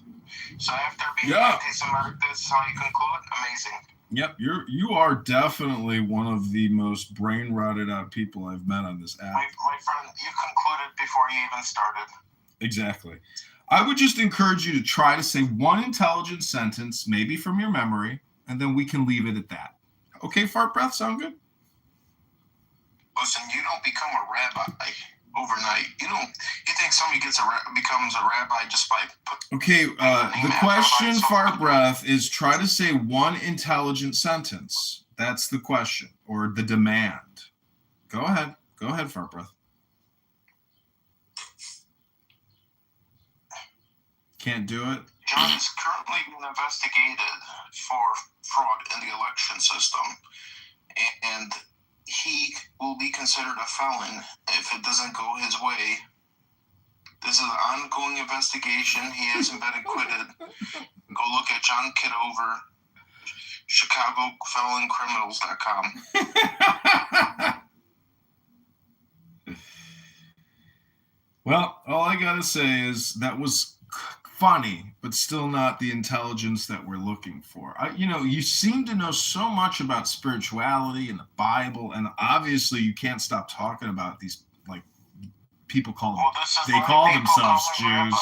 So after being anti-Semitic, this is how you conclude? Amazing. Yep, you are definitely one of the most brain rotted out people I've met on this app. My friend, you concluded before you even started. Exactly. I would just encourage you to try to say one intelligent sentence, maybe from your memory, and then we can leave it at that. Okay, fart breath, sound good? Listen, you don't become a rabbi overnight. You think somebody becomes a rabbi just by Okay, the question, fart breath, is try to say one intelligent sentence. That's the question, or the demand. Go ahead, fart breath. Can't do it? John is currently being investigated for fraud in the election system, and he will be considered a felon if it doesn't go his way. This is an ongoing investigation. He hasn't been acquitted. Go look at John Kitover, ChicagoFelonCriminals.com. Well, all I gotta say is that was funny, but still not the intelligence that we're looking for. You seem to know so much about spirituality and the Bible, and obviously you can't stop talking about these people call themselves Jews.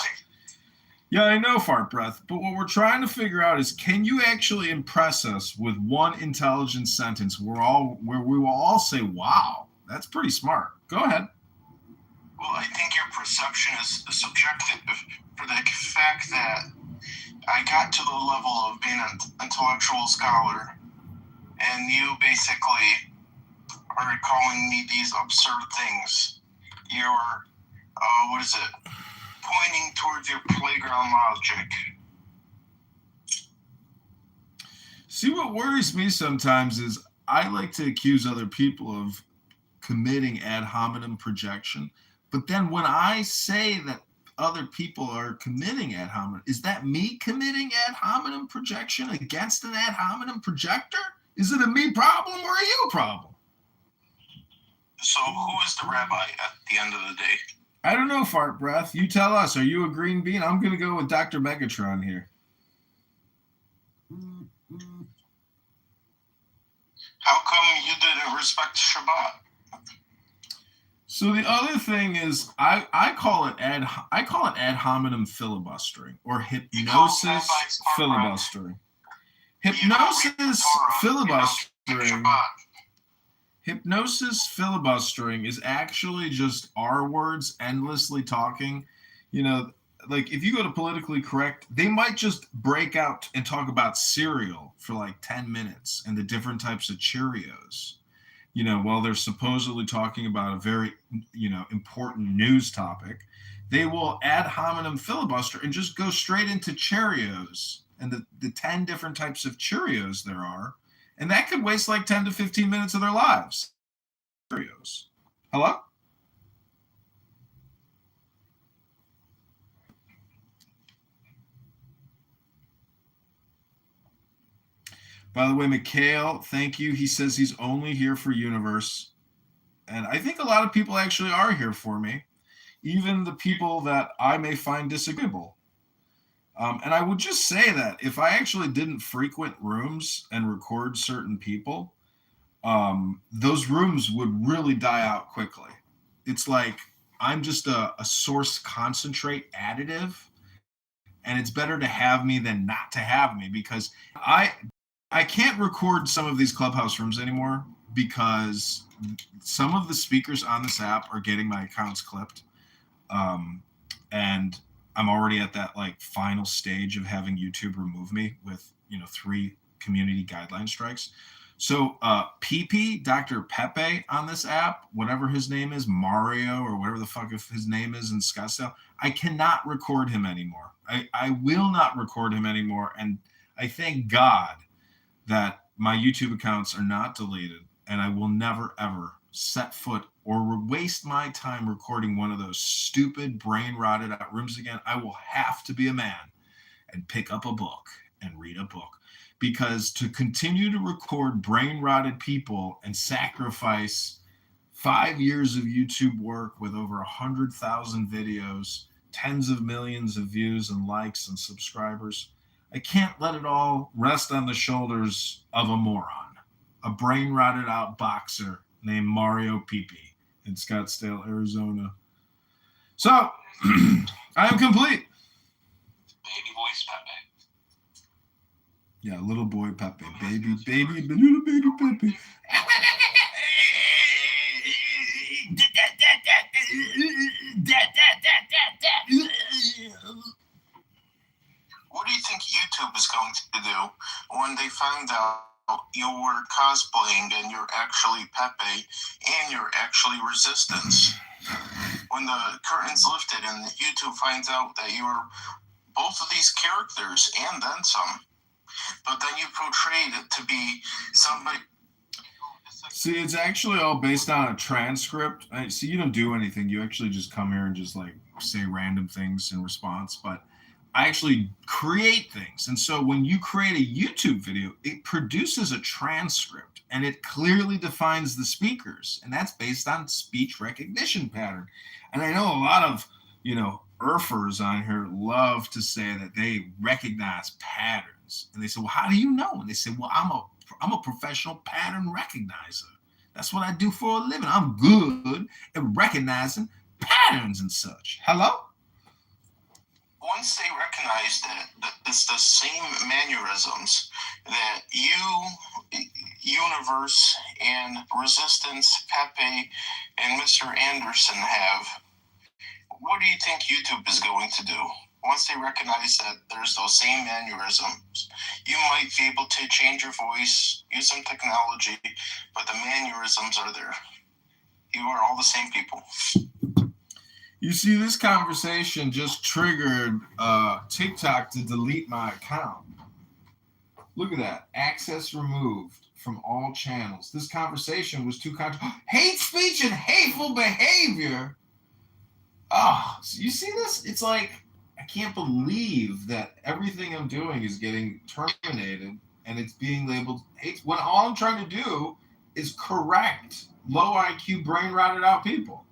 Yeah, I know, fart breath, but what we're trying to figure out is, can you actually impress us with one intelligent sentence where we will all say, wow, that's pretty smart. Go ahead. Well, I think your perception is subjective for the fact that I got to the level of being an intellectual scholar, and you basically are calling me these absurd things. You're, pointing towards your playground logic. See, what worries me sometimes is I like to accuse other people of committing ad hominem projection, but then when I say that other people are committing ad hominem, is that me committing ad hominem projection against an ad hominem projector? Is it a me problem or a you problem? So who is the rabbi at the end of the day? I don't know, fart breath. You tell us. Are you a green bean? I'm going to go with Dr. Megatron here. How come you didn't respect Shabbat? So the other thing is, I call it ad hominem filibustering, or hypnosis filibustering. Hypnosis filibustering. Hypnosis filibustering is actually just our words endlessly talking. Like if you go to politically correct, they might just break out and talk about cereal for like 10 minutes and the different types of Cheerios, while they're supposedly talking about a very, important news topic. They will ad hominem filibuster and just go straight into Cheerios and the 10 different types of Cheerios there are. And that could waste like 10 to 15 minutes of their lives. Cheerios. Hello? By the way, Mikhail, thank you. He says he's only here for Universe. And I think a lot of people actually are here for me, even the people that I may find disagreeable. And I would just say that if I actually didn't frequent rooms and record certain people, those rooms would really die out quickly. It's like I'm just a source concentrate additive, and it's better to have me than not to have me, because I can't record some of these Clubhouse rooms anymore because some of the speakers on this app are getting my accounts clipped. And I'm already at that like final stage of having YouTube remove me with, 3 community guideline strikes. So PP, Dr. Pepe on this app, whatever his name is, Mario or whatever the fuck his name is in Scottsdale, I cannot record him anymore. I will not record him anymore. And I thank God that my YouTube accounts are not deleted, and I will never, ever set foot or waste my time recording one of those stupid brain rotted out rooms again. I will have to be a man and pick up a book and read a book, because to continue to record brain rotted people and sacrifice 5 years of YouTube work with over 100,000 videos, tens of millions of views and likes and subscribers, I can't let it all rest on the shoulders of a moron, a brain rotted out boxer named Mario Pepe in Scottsdale, Arizona. So I am complete. Baby voice Pepe. Yeah, little boy Pepe. Baby, little baby Pepe. What do you think YouTube is going to do when they find out you're cosplaying and you're actually Pepe and you're actually Resistance? When the curtain's lifted and YouTube finds out that you're both of these characters and then some, but then you portrayed it to be somebody. See, it's actually all based on a transcript. See, you don't do anything. You actually just come here and just like say random things in response. But I actually create things. And so when you create a YouTube video, it produces a transcript and it clearly defines the speakers. And that's based on speech recognition pattern. And I know a lot of, ERFers on here love to say that they recognize patterns. And they say, well, how do you know? And they say, well, I'm a professional pattern recognizer. That's what I do for a living. I'm good at recognizing patterns and such. Hello? Once they recognize that it's the same mannerisms that you, Universe, and Resistance, Pepe, and Mr. Anderson have, what do you think YouTube is going to do? Once they recognize that there's those same mannerisms, you might be able to change your voice, use some technology, but the mannerisms are there. You are all the same people. You see, this conversation just triggered TikTok to delete my account. Look at that. Access removed from all channels. This conversation was too hate speech and hateful behavior. Oh, so you see this? It's like, I can't believe that everything I'm doing is getting terminated and it's being labeled hate, when all I'm trying to do is correct low IQ, brain rotted out people.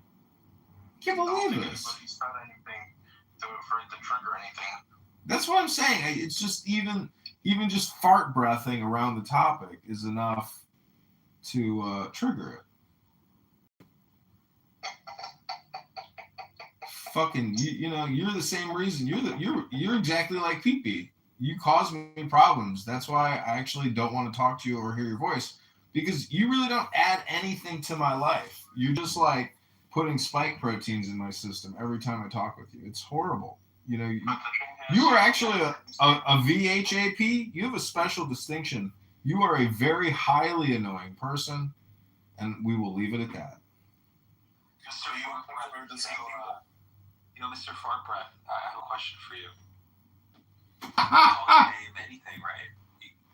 I can't believe this. Anybody's done anything for it to trigger anything. That's what I'm saying. It's just even just fart breathing around the topic is enough to trigger it. Fucking, you're the same reason. You're exactly like PP. You cause me problems. That's why I actually don't want to talk to you or hear your voice, because you really don't add anything to my life. You're just like putting spike proteins in my system every time I talk with you. It's horrible. You are actually a VHAP. You have a special distinction. You are a very highly annoying person, and we will leave it at that. So Mr. Fart Breath, I have a question for you. Call your name, anything, right?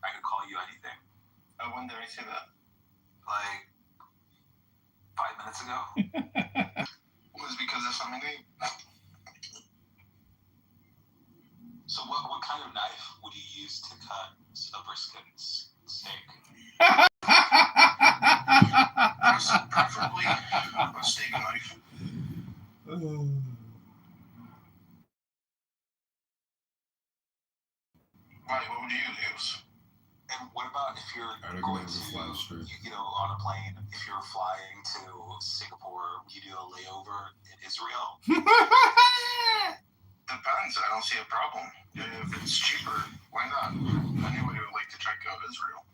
I could call you anything. When did I say that? Like 5 minutes ago. It was because of something. So what kind of knife would you use to cut a brisket steak? Preferably a steak knife. Why? What would you use? And what about if you're going to, on a plane, if you're flying to Singapore, you do a layover in Israel? Depends. I don't see a problem. If it's cheaper, why not? Anybody would like to check out Israel.